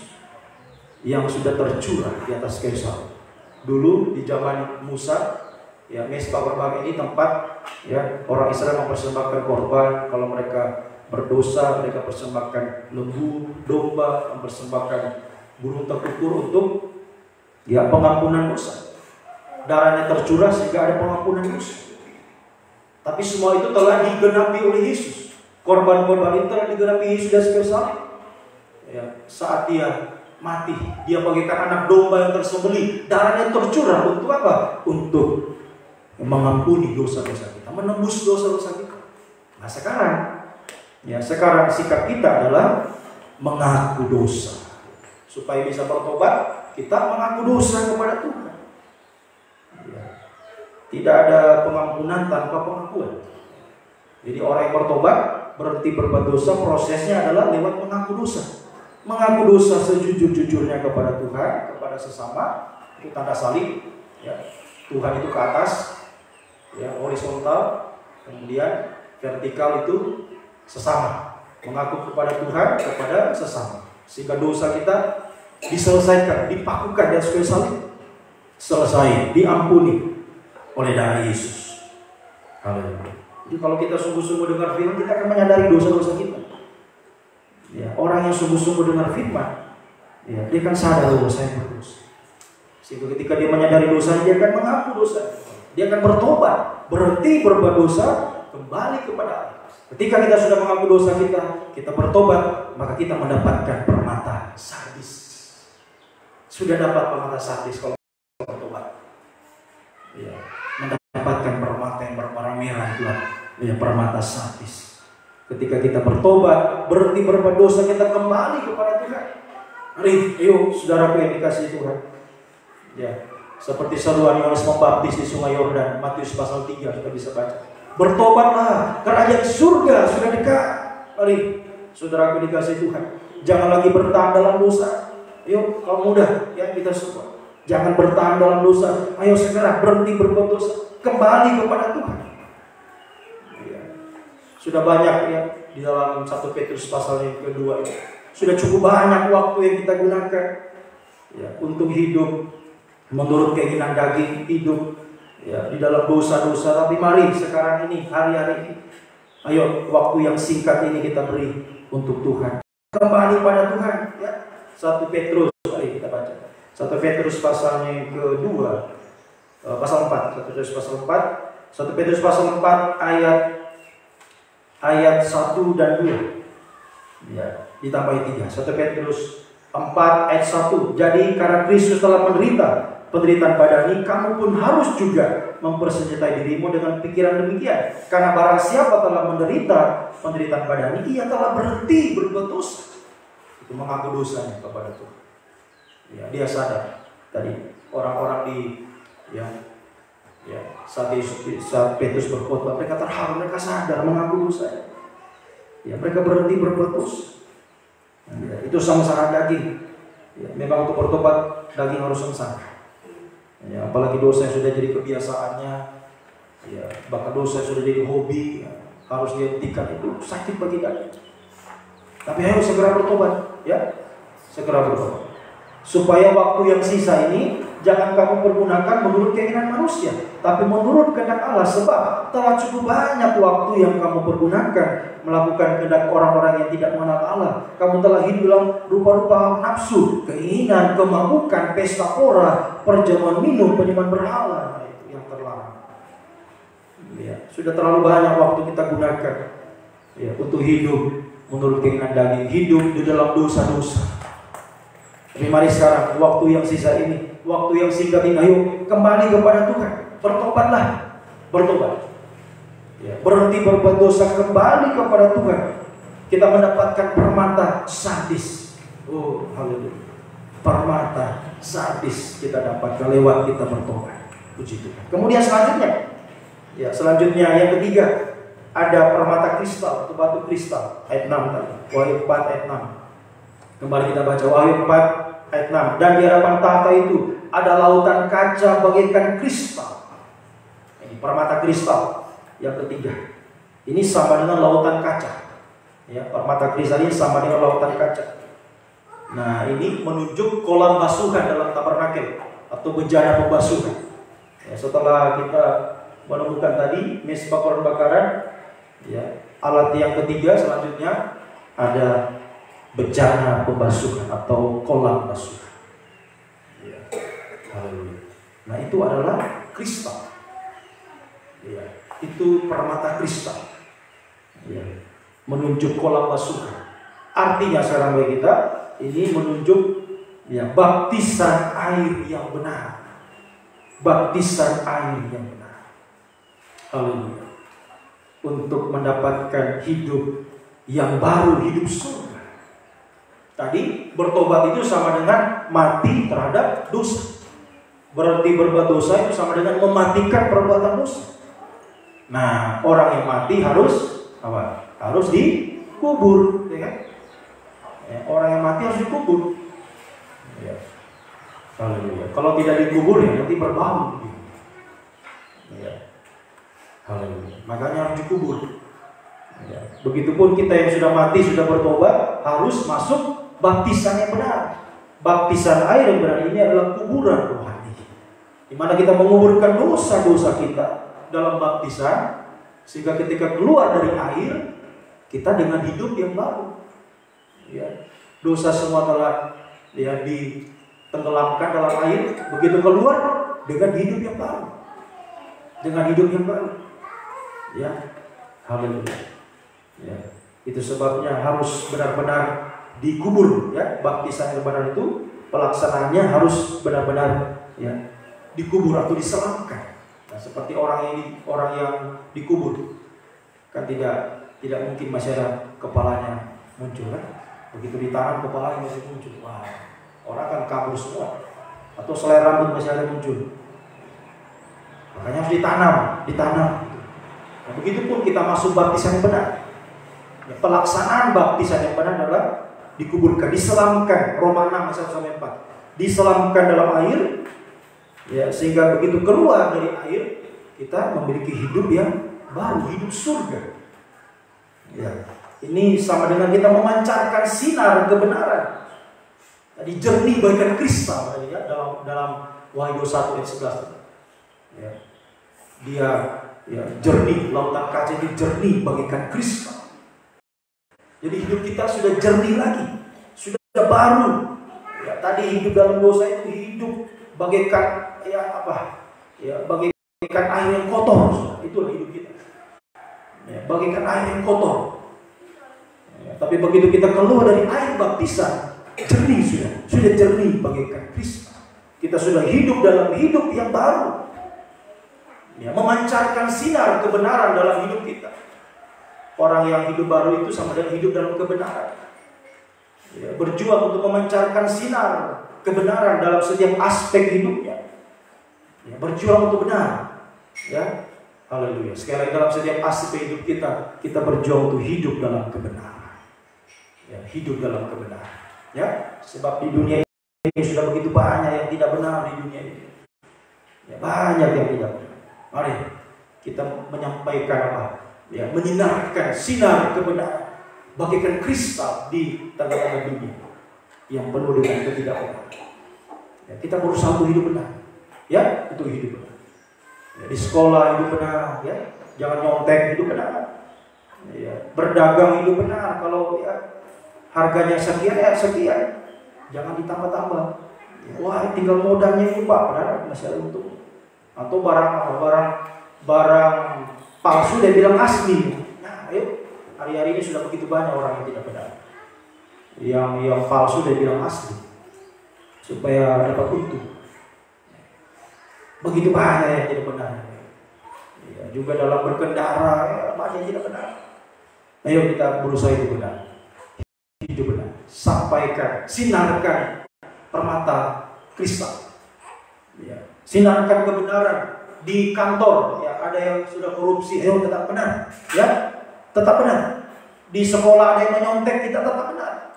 yang sudah tercurah di atas kayu salib. Dulu di zaman Musa, ya mezbah korban ini tempat ya orang Israel mempersembahkan korban. Kalau mereka berdosa, mereka persembahkan lembu, domba, mempersembahkan burung terkukur untuk ya pengampunan dosa. Darahnya tercurah sehingga ada pengampunan dosa. Tapi semua itu telah digenapi oleh Yesus. Korban-korban itu telah digenapi Yesus dan kayu salib. Ya, saat dia mati, dia bagaikan anak domba yang tersembelih, darahnya tercurah untuk apa? Untuk mengampuni dosa-dosa kita, menembus dosa-dosa kita. Nah sekarang sikap kita adalah mengaku dosa. Supaya bisa bertobat, kita mengaku dosa kepada Tuhan. Ya. Tidak ada pengampunan tanpa pengakuan. Jadi orang yang bertobat berhenti berbuat dosa, prosesnya adalah lewat mengaku dosa. Mengaku dosa sejujur-jujurnya kepada Tuhan, kepada sesama, itu tanda salib. Ya. Tuhan itu ke atas, ya, horizontal, kemudian vertikal itu sesama. Mengaku kepada Tuhan, kepada sesama, sehingga dosa kita diselesaikan, dipakukan di atas kayu salib, selesai, diampuni oleh darah Yesus. Haleluya. Jadi kalau kita sungguh-sungguh dengar firman, kita akan menyadari dosa-dosa kita. Ya, orang yang sungguh-sungguh dengar firman, ya, dia kan sadar bahwa saya berdosa. Sehingga ketika dia menyadari dosa, dia akan mengaku dosa. Dia akan bertobat, berhenti berbuat dosa, kembali kepada Allah. Ketika kita sudah mengaku dosa kita bertobat, maka kita mendapatkan permata sardis. Sudah dapat permata sardis kalau bertobat. Ya, mendapatkan permata yang berwarna merah itu, ya, permata sardis. Ketika kita bertobat, berhenti berbuat dosa, kita kembali kepada Tuhan. Mari, ayo saudaraku yang dikasihi Tuhan. Ya, seperti seruan Yohanes Pembaptis di Sungai Yordan, Matius pasal 3 kita bisa baca. Bertobatlah, kerajaan surga sudah dekat. Mari, saudaraku dikasihi Tuhan. Jangan lagi bertahan dalam dosa. Ayo, kaum muda, ya kita semua. Jangan bertahan dalam dosa. Ayo segera berhenti berbuat dosa. Kembali kepada Tuhan. Ya. Sudah banyak ya di dalam 1 Petrus pasal yang kedua ini. Sudah cukup banyak waktu yang kita gunakan ya, untuk hidup menurut keinginan daging, hidup ya, di dalam dosa-dosa. Tapi mari sekarang ini, hari-hari ini, ayo waktu yang singkat ini kita beri untuk Tuhan. Kembali pada Tuhan ya. 1 Petrus, mari kita baca 1 Petrus pasalnya yang kedua, pasal 4. 1 Petrus pasal 4, 1 Petrus pasal 4 ayat 1 dan 2 ya, ditambahi 3. 1 Petrus 4 ayat 1. Jadi karena Kristus telah menderita penderitaan badani, kamu pun harus juga mempersenjatai dirimu dengan pikiran demikian. Karena barang siapa telah menderita penderitaan badani, ia telah berhenti berbuat dosa. Itu mengaku dosanya kepada Tuhan. Ya, dia sadar. Tadi orang-orang di saat Petrus berkhotbah, mereka terharu, mereka sadar mengaku dosanya. Ya, mereka berhenti berbuat dosa. Ya, itu sengsara daging. Ya, memang untuk bertobat daging harus sengsara. Ya, apalagi dosa yang sudah jadi kebiasaannya, ya, bahkan dosa yang sudah jadi hobi, ya, harus dihentikan, itu sakit bagi daging. Tapi ayo segera bertobat, ya, segera bertobat. Supaya waktu yang sisa ini jangan kamu pergunakan menurut keinginan manusia, tapi menurut kehendak Allah. Sebab telah cukup banyak waktu yang kamu pergunakan melakukan kehendak orang-orang yang tidak mengenal Allah. Kamu telah hidup dalam rupa-rupa nafsu, keinginan, kemabukan, pesta pora, perjamuan minum, penyembahan berhala. Nah, itu yang terlarang. Ya, sudah terlalu banyak waktu kita gunakan ya, untuk hidup menurut keinginan daging, hidup di dalam dosa-dosa. Tapi mari sekarang, waktu yang sisa ini, waktu yang singkat ini, ayo kembali kepada Tuhan. Bertobatlah, bertobat. Ya, berhenti berbuat dosa, kembali kepada Tuhan. Kita mendapatkan permata sardis. Oh, haleluya. Permata sardis kita dapatkan lewat kita bertobat. Puji Tuhan. Kemudian selanjutnya yang ketiga, ada permata kristal atau batu kristal. Ayat 6 tadi. Wahyu 4 ayat 6. Kembali kita baca Wahyu 4 ayat 6. Dan di hadapan tahta itu ada lautan kaca bagaikan kristal. Ini permata kristal yang ketiga. Ini sama dengan lautan kaca. Ya, permata kristal ini sama dengan lautan kaca. Nah, ini menunjuk kolam basuhan dalam tabernakel atau bejana pembasuhan. Ya, setelah kita menemukan tadi mesbah korban bakaran, ya, alat yang ketiga selanjutnya ada bejana pembasuhan atau kolam basuhan. Ya. Nah, itu adalah kristal. Ya, itu permata kristal. Ya. Menunjuk kolam basuhan. Artinya sekarang bagi kita ini menunjuk ya baptisan air yang benar. Baptisan air yang benar. Haleluya. Untuk mendapatkan hidup yang baru, hidup surga. Tadi bertobat itu sama dengan mati terhadap dosa. Berhenti berbuat dosa itu sama dengan mematikan perbuatan dosa. Nah, orang yang mati harus apa? Harus dikubur, ya kan? Ya, orang yang mati harus dikubur. Ya. Haleluya. Kalau tidak dikubur ya nanti berbau. Ya. Haleluya. Makanya harus dikubur. Ya. Begitupun kita yang sudah mati, sudah bertobat, harus masuk baptisan yang benar. Baptisan air yang benar ini adalah kuburan rohani, di mana kita menguburkan dosa-dosa kita dalam baptisan, sehingga ketika keluar dari air, kita dengan hidup yang baru. Ya. Dosa semua telah ya ditenggelamkan dalam air, begitu keluar dengan hidup yang baru. Dengan hidup yang baru. Ya. Haleluya. Ya. Itu sebabnya harus benar-benar dikubur, ya. Baptisan yang benar itu pelaksanaannya harus benar-benar, ya, dikubur atau diselamkan. Nah, seperti orang yang dikubur kan tidak mungkin masih ada kepalanya muncul, kan? Begitu ditanam kepalanya masih muncul, wah, orang akan kabur semua. Atau selai rambut masih ada muncul. Makanya harus ditanam. Nah, begitupun kita masuk baptisan yang benar. Ya, pelaksanaan baptisan yang benar adalah dikuburkan, diselamkan. Roma 6 ayat 1-4. Diselamkan dalam air, ya, sehingga begitu keluar dari air kita memiliki hidup yang baru, hidup surga. Ya, ini sama dengan kita memancarkan sinar kebenaran. Tadi jernih bagaikan kristal, ya, dalam Wahyu 1 ayat 11. Ya. Dia, ya, jernih, lautan kaca ini jernih bagaikan kristal. Jadi hidup kita sudah jernih lagi, sudah baru. Ya, tadi hidup dalam dosa itu hidup bagaikan, ya, apa? Ya, bagaikan air yang kotor. Itulah hidup kita. Ya, bagaikan air yang kotor. Ya, tapi begitu kita keluar dari air baptisan, jernih sudah jernih bagaikan kristal. Kita sudah hidup dalam hidup yang baru. Ya, memancarkan sinar kebenaran dalam hidup kita. Orang yang hidup baru itu sama dengan hidup dalam kebenaran. Ya, berjuang untuk memancarkan sinar kebenaran dalam setiap aspek hidupnya. Ya, berjuang untuk benar. Ya, haleluya. Sekali lagi, dalam setiap aspek hidup kita berjuang untuk hidup dalam kebenaran. Ya, hidup dalam kebenaran. Ya, sebab di dunia ini sudah begitu banyak yang tidak benar di dunia ini. Ya, banyak yang tidak benar. Mari kita menyampaikan apa? Ya, menyinarkan sinar kebenaran bagaikan kristal di tengah-tengah dunia yang penuh dengan ketidakbenaran. Ya, kita berusaha untuk hidup benar. Ya, untuk hidup benar. Ya, di sekolah hidup benar, ya. Jangan nyontek, hidup benar. Ya, berdagang hidup benar. Kalau, ya, harganya sekian, ya sekian. Jangan ditambah-tambah. Ya, wah, tinggal modalnya ini, Pak, padahal masih ada untung. Atau barang palsu dia bilang asli. Nah, ayo, hari-hari ini sudah begitu banyak orang yang tidak benar. Yang palsu dia bilang asli supaya dapat untung. Begitu banyak yang tidak benar. Ya, juga dalam berkendara, ya, banyak yang tidak benar. Ayo kita berusaha itu benar. Hidup benar. Sampaikan, sinarkan permata kristal. Ya. Sinarkan kebenaran di kantor. Ya, ada yang sudah korupsi, ayo tetap benar. Ya, tetap benar. Di sekolah ada yang menyontek, kita tetap benar.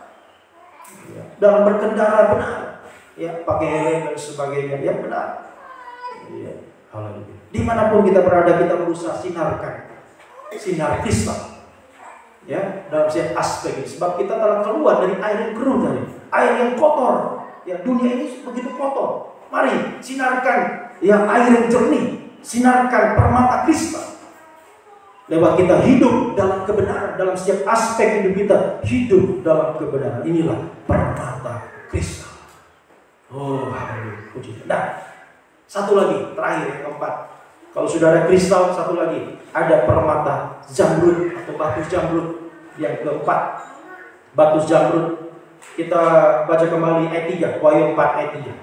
Ya. Dalam berkendara benar. Ya, pakai helm dan sebagainya, ya benar. Ya, haleluya. Dimanapun kita berada, kita berusaha sinarkan sinar kristal. Ya, dalam setiap aspek ini. Sebab kita telah keluar dari air yang keruh tadi, air yang kotor. Ya, dunia ini begitu kotor. Mari sinarkan, ya, air yang jernih, sinarkan permata kristal. Lewat kita hidup dalam kebenaran, dalam setiap aspek hidup kita hidup dalam kebenaran. Inilah permata kristal. Oh, haleluya, puji. Nah, satu lagi, terakhir yang keempat. Kalau sudah ada kristal, satu lagi, ada permata zamrud atau batu zamrud yang keempat. Batu zamrud. Kita baca kembali ayat 3, Wahyu 4 ayat 3.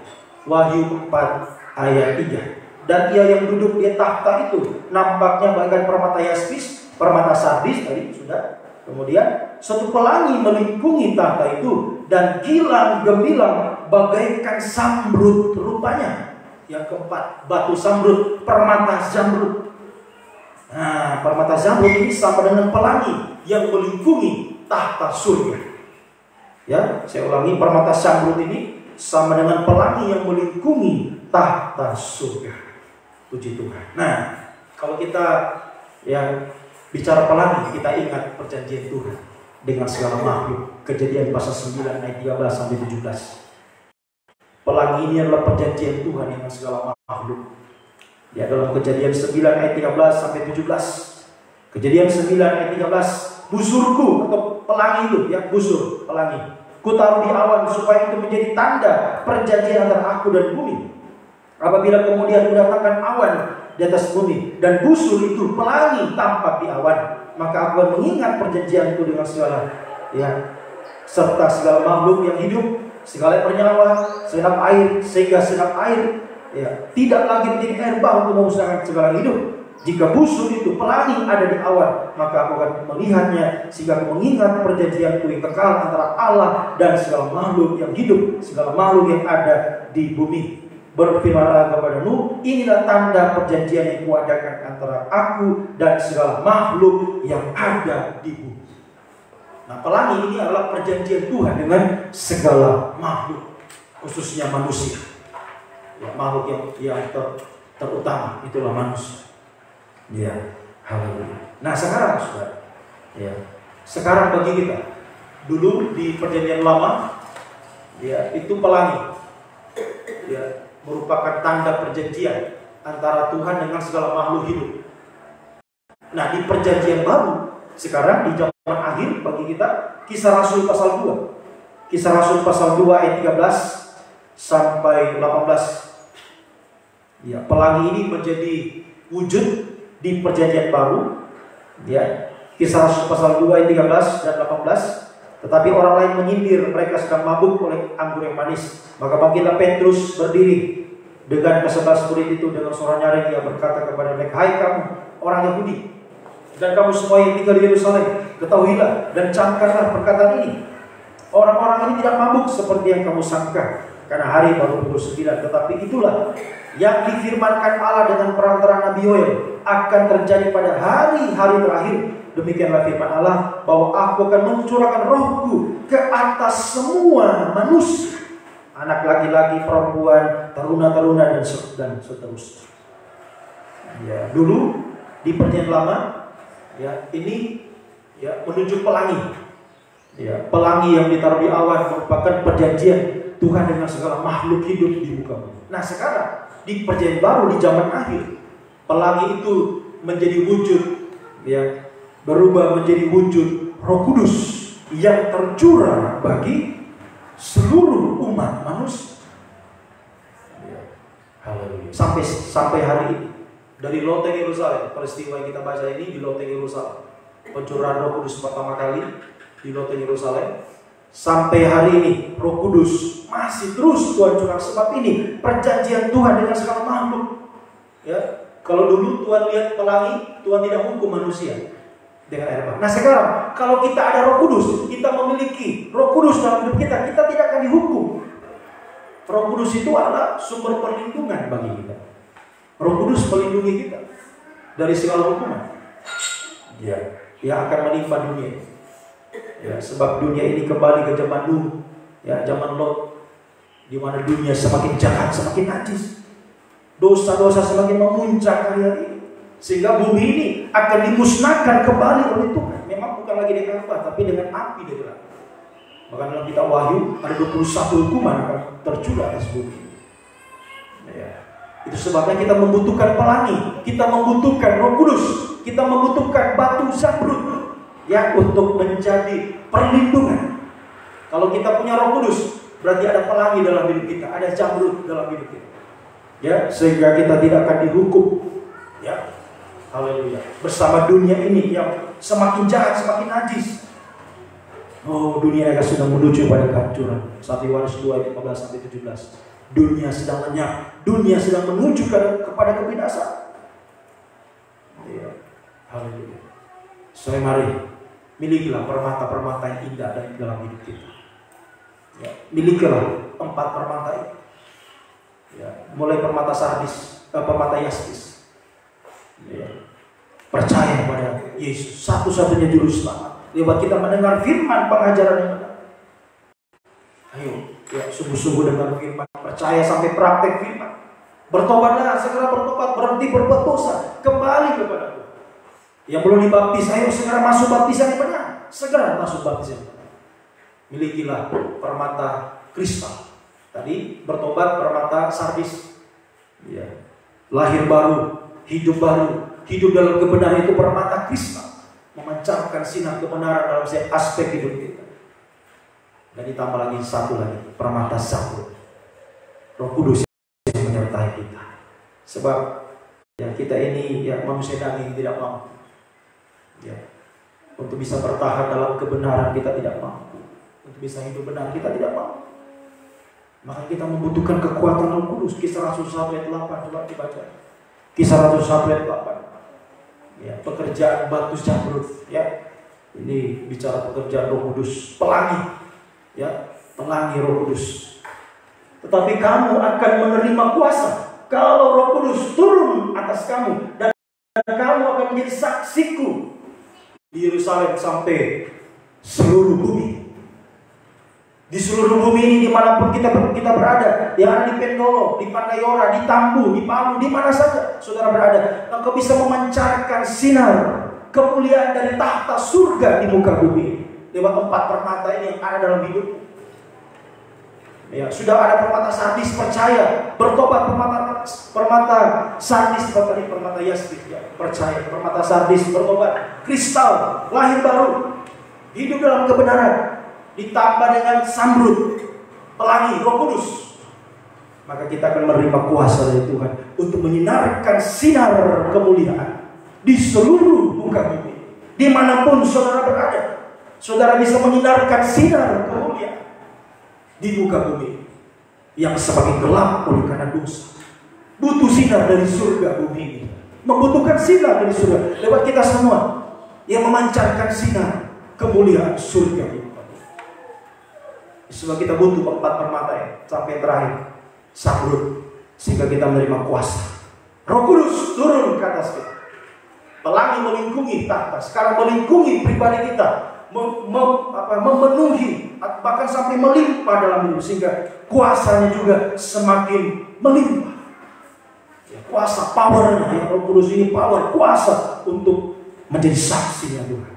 Wahyu 4 ayat 3. Dan ia yang duduk di tahta itu nampaknya bagaikan permata yaspis, permata sardis tadi sudah. Kemudian satu pelangi melingkungi tahta itu dan kilang gemilang bagaikan zamrud rupanya. Yang keempat, batu zamrud, permata zamrud. Nah, permata zamrud ini sama dengan pelangi yang melingkungi tahta surga. Ya, saya ulangi, permata zamrud ini sama dengan pelangi yang melingkungi tahta surga. Puji Tuhan. Nah, kalau kita yang bicara pelangi, kita ingat perjanjian Tuhan dengan segala makhluk. Kejadian pasal 9 ayat 13 sampai 17. Pelangi ini adalah perjanjian Tuhan dengan segala makhluk. Ya, dalam Kejadian 9 ayat 13 sampai 17. Kejadian 9 ayat 13, busurku atau pelangi itu, ya, busur, pelangi. Kutaruh di awan supaya itu menjadi tanda perjanjian antara aku dan bumi. Apabila kemudian mendatangkan awan di atas bumi dan busur itu pelangi tampak di awan, maka aku akan mengingat perjanjianku dengan segala serta segala makhluk yang hidup, segala bernyawa, segenap air, sehingga segenap air tidak lagi menjadi air bah untuk memusnahkan segala hidup. Jika busur itu pelangi ada di awan, maka aku akan melihatnya, sehingga aku mengingat perjanjianku yang kekal antara Allah dan segala makhluk yang hidup, segala makhluk yang ada di bumi. Berfirmanlah kepada Nuh, inilah tanda perjanjian yang kuadakan antara aku dan segala makhluk yang ada di bumi. Nah, pelangi ini adalah perjanjian Tuhan dengan segala makhluk, khususnya manusia. Makhluk yang terutama itulah manusia. Haleluya. Nah, sekarang saudara, sekarang bagi kita, dulu di perjanjian lama, itu pelangi, merupakan tanda perjanjian antara Tuhan dengan segala makhluk hidup. Nah, di perjanjian baru, sekarang di zaman akhir bagi kita, Kisah Rasul pasal 2. Kisah Rasul pasal 2 ayat 13 sampai 18. Pelangi ini menjadi wujud di perjanjian baru. Kisah Rasul pasal 2 ayat 13 dan 18. Tetapi orang lain menyindir, mereka sedang mabuk oleh anggur yang manis. Maka bangkitlah Petrus berdiri dengan ke-11 murid itu dengan suara nyaring, ia berkata kepada mereka, hai kamu orang Yahudi dan kamu semua yang tinggal di Yerusalem, ketahuilah dan camkanlah perkataan ini. Orang-orang ini tidak mabuk seperti yang kamu sangka, karena hari baru pukul 9. Tetapi itulah yang difirmankan Allah dengan perantara Nabi Yoel akan terjadi pada hari-hari terakhir. Demikianlah firman Allah, bahwa aku akan mencurahkan rohku ke atas semua manusia, anak laki-laki, perempuan, taruna-taruna, dan seterusnya. Dulu di perjanjian lama, ini menunjuk pelangi. Pelangi yang ditaruh di awan merupakan perjanjian Tuhan dengan segala makhluk hidup di muka bumi. Nah, sekarang di perjanjian baru di zaman akhir, pelangi itu menjadi wujud, berubah menjadi wujud Roh Kudus yang tercurah bagi seluruh umat manusia. Sampai hari ini, dari loteng Yerusalem, peristiwa yang kita baca ini di loteng Yerusalem, pencurahan Roh Kudus pertama kali di loteng Yerusalem, sampai hari ini Roh Kudus masih terus Tuhan curah. Sebab ini perjanjian Tuhan dengan segala makhluk. Kalau dulu Tuhan lihat pelangi, Tuhan tidak hukum manusia dengan air bah. Nah, sekarang kalau kita ada Roh Kudus, kita memiliki Roh Kudus dalam hidup kita, kita tidak akan dihukum. Roh Kudus itu adalah sumber perlindungan bagi kita. Roh Kudus melindungi kita dari segala hukuman. Yang akan menimpa dunia. Sebab dunia ini kembali ke zaman Nuh, zaman Lot, di mana dunia semakin jahat, semakin najis, dosa-dosa semakin memuncak hari-hari ini, sehingga bumi ini akan dimusnahkan kembali oleh Tuhan. Memang bukan lagi dengan apa, tapi dengan api dari neraka. Bahkan dalam kitab Wahyu ada 21 hukuman akan tercurah atas bumi. Itu sebabnya kita membutuhkan pelangi, kita membutuhkan Roh Kudus, kita membutuhkan batu zamrud untuk menjadi perlindungan. Kalau kita punya Roh Kudus, berarti ada pelangi dalam hidup kita, ada zamrud dalam hidup kita. Sehingga kita tidak akan dihukum. Haleluya. Bersama dunia ini yang semakin jahat, semakin najis. Dunia yang sudah menuju pada kehancuran. 1 Yohanes 2 ayat 15 sampai 17. Dunia sedang lenyap, dunia sedang menuju kepada kebinasaan. Haleluya. Saya mari milikilah permata-permata yang indah dalam hidup kita. Milikilah 4 permata ini. Mulai permata sardis, permata yaspis. Percaya pada Yesus, satu-satunya juru selamat. Lewat kita mendengar firman pengajaran yang benar. Ayo, sungguh-sungguh dengar firman, percaya sampai praktek firman. Bertobatlah, segera bertobat, berhenti berbuat dosa, kembali kepada Tuhan. Yang belum dibaptis, ayo segera masuk baptisan yang benar. Segera masuk baptisan yang benar. Milikilah permata kristal. Tadi bertobat permata sardis. Lahir baru, hidup dalam kebenaran itu permata kristal, memancarkan sinar kebenaran dalam setiap aspek hidup kita. Dan ditambah lagi satu lagi, permata zamrud, Roh Kudus yang menyertai kita. Sebab kita ini manusia daging tidak mampu. Untuk bisa bertahan dalam kebenaran kita tidak mampu. Untuk bisa hidup benar kita tidak mampu. Maka kita membutuhkan kekuatan Roh Kudus. Kisah Rasul 1 ayat 8, coba dibaca. Kisah Rasul 1 ayat 8. Ya, pekerjaan batu jamrut, ya. Ini bicara pekerjaan Roh Kudus, pelangi. Ya, pelangi Roh Kudus. Tetapi kamu akan menerima kuasa kalau Roh Kudus turun atas kamu, dan kamu akan menjadi saksiku di Yerusalem sampai seluruh bumi. Di seluruh bumi ini dimanapun kita berada, yang ada di Pendolo, di Pandayora, di Tambu, di Palu, di mana saja saudara berada, engkau bisa memancarkan sinar kemuliaan dari tahta surga di muka bumi lewat 4 permata ini yang ada dalam hidupmu. Ya, sudah ada permata sardis, percaya, bertobat. Permata sardis seperti permata yasmin, ya, percaya, permata sardis, bertobat, kristal, lahir baru, hidup dalam kebenaran, ditambah dengan samrut, pelangi, Roh Kudus. Maka kita akan menerima kuasa dari Tuhan untuk menyinarkan sinar kemuliaan di seluruh muka bumi. Dimanapun saudara berada, saudara bisa menyinarkan sinar kemuliaan di muka bumi yang semakin gelap oleh karena dosa. Butuh sinar dari surga bumi ini. Membutuhkan sinar dari surga lewat kita semua yang memancarkan sinar kemuliaan surga ini. Sebab kita butuh 4 permata ya, sampai yang terakhir samrut, sehingga kita menerima kuasa. Roh Kudus turun ke atas kita. Pelangi melingkungi tahta, sekarang melingkungi pribadi kita, memenuhi, bahkan sampai melimpah dalam hidup, sehingga kuasanya juga semakin melimpah. Ya, kuasa, powernya, ya, Roh Kudus ini power, kuasa untuk menjadi saksinya Tuhan.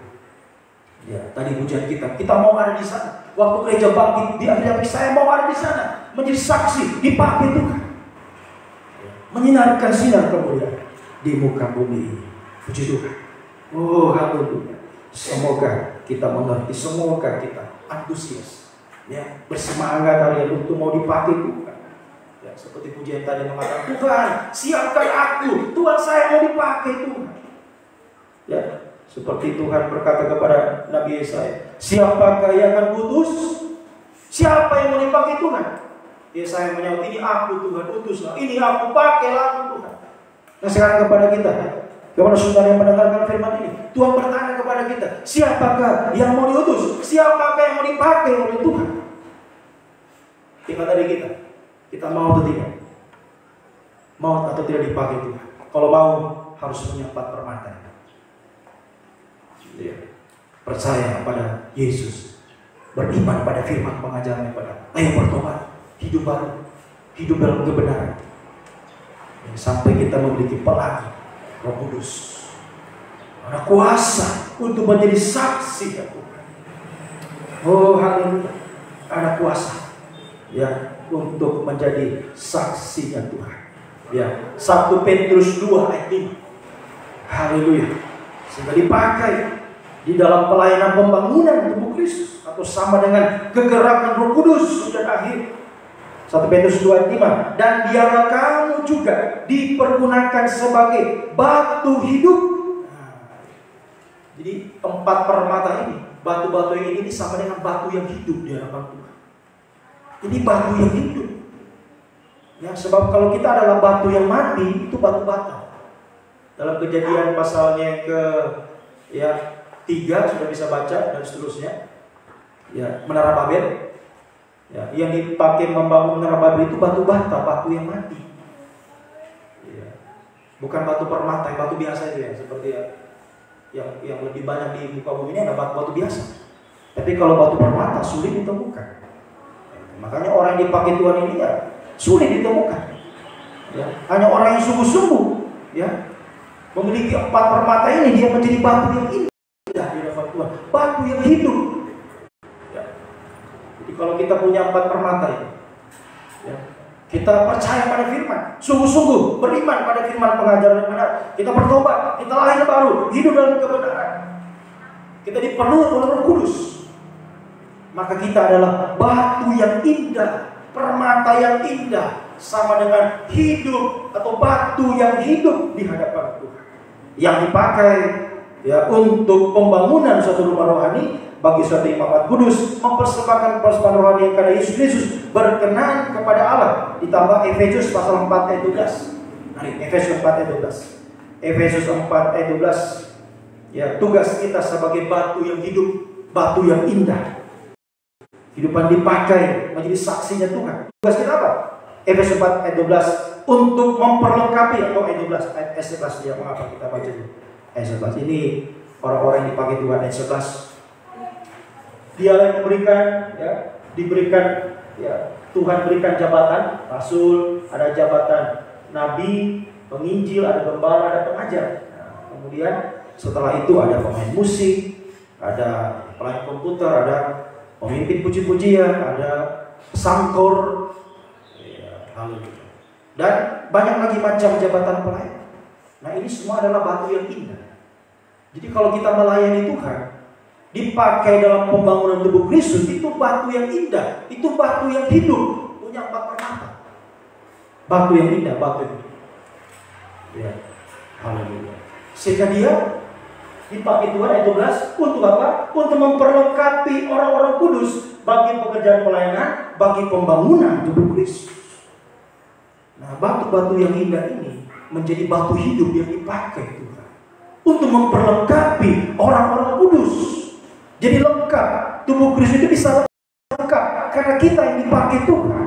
Ya, tadi pujian kita mau ada di sana. Waktu gereja bangkit di akhir saya mau ada di sana, menjadi saksi, dipakai Tuhan, menyinarkan sinar kemuliaan di muka bumi ini. Puji Tuhan. Oh, haleluya. Semoga kita mengerti, semoga kita antusias, ya, bersemangat hari ini untuk mau dipakai Tuhan. Ya, seperti pujian tadi mengatakan, Tuhan siapkan aku, Tuhan saya mau dipakai Tuhan. Ya, seperti Tuhan berkata kepada Nabi Yesaya, siapakah yang akan putus? Siapa yang mau dipakai Tuhan? Yesaya menjawab, ini aku Tuhan, utuslah. Ini aku, pakailah aku Tuhan. Nah sekarang kepada kita, kepada saudara yang mendengarkan firman ini, Tuhan bertanya kepada kita, siapakah yang mau diutus? Siapakah yang mau dipakai oleh Tuhan? Tinggal dari kita mau atau tidak? Mau atau tidak dipakai Tuhan? Kalau mau, harus punya 4 permata. Ya. Percaya pada Yesus, beriman pada firman pengajaran pada, ayo bertobat, hidup baru, hidup dalam kebenaran, ya, sampai kita memiliki pelangi Roh Kudus, ada kuasa untuk menjadi saksi ya Tuhan. Oh haleluya, ada kuasa ya untuk menjadi saksi ya Tuhan. Ya, 1 Petrus 2 ayat 5. Haleluya, sehingga dipakai di dalam pelayanan pembangunan tubuh Kristus, atau sama dengan kegerakan Roh Kudus sudah akhir. 1 Petrus 2 ayat 5. Dan biarlah kamu juga dipergunakan sebagai batu hidup. Nah, jadi 4 permata ini, batu-batu ini sama dengan batu yang hidup di hadapan Tuhan. Ini batu yang hidup. Ya, sebab kalau kita adalah batu yang mati, itu batu bata. Dalam Kejadian pasalnya ke 3 sudah bisa baca dan seterusnya. Ya, Menara Babel. Ya, yang dipakai membangun Menara Babel itu batu bata, batu yang mati. Ya, bukan batu permata, batu biasa itu ya, seperti yang lebih banyak di muka bumi ini ada batu-batu biasa. Tapi kalau batu permata sulit ditemukan. Makanya orang yang dipakai Tuhan ini ya sulit ditemukan. Ya, hanya orang yang sungguh-sungguh ya memiliki 4 permata ini, dia menjadi batu yang indah di hadapan Tuhan, batu yang hidup. Ya. Jadi kalau kita punya 4 permata ini, ya, kita percaya pada firman, sungguh-sungguh beriman pada firman pengajaran yang benar, kita bertobat, kita lahir baru, hidup dalam kebenaran, kita dipenuhi oleh Roh Kudus, maka kita adalah batu yang indah, permata yang indah, sama dengan hidup atau batu yang hidup di hadapan Tuhan, yang dipakai ya, untuk pembangunan suatu rumah rohani bagi suatu imamat kudus, mempersembahkan persembahan rohani kepada Yesus Kristus, berkenan kepada Allah. Ditambah Efesus pasal 4 ayat 12. Efesus 4 ayat 12. Efesus 4 ayat 12. Ya, tugas kita sebagai batu yang hidup, batu yang indah. Kehidupan dipakai menjadi saksinya Tuhan. Tugas kita apa? Efesus 4 ayat 12, untuk memperlengkapi, atau ayat 12 ayat 11 ya, mengapa kita baca dulu. Ayat 11 ini orang-orang yang dipakai Tuhan. Ayat 11, dia yang memberikan, ya, diberikan, ya, Tuhan berikan jabatan rasul, ada jabatan nabi, penginjil, ada gembala, ada pengajar. Nah, kemudian setelah itu ada pemain musik, ada pelayan komputer, ada pemimpin puji-pujian, ada sangkor, ya, dan banyak lagi macam jabatan pelayan. Nah, ini semua adalah batu yang indah. Jadi kalau kita melayani Tuhan, dipakai dalam pembangunan tubuh Kristus, itu batu yang indah, itu batu yang hidup, punya 4 permata. Batu yang indah, batu yang hidup. Ya, haleluya. Sehingga dia dipakai Tuhan ayat 12 untuk apa? Untuk memperlengkapi orang-orang kudus bagi pekerjaan pelayanan, bagi pembangunan tubuh Kristus. Nah, batu-batu yang indah ini menjadi batu hidup yang dipakai Tuhan untuk memperlengkapi orang-orang kudus. Jadi lengkap, tubuh Kristus itu bisa lengkap karena kita yang dipakai Tuhan.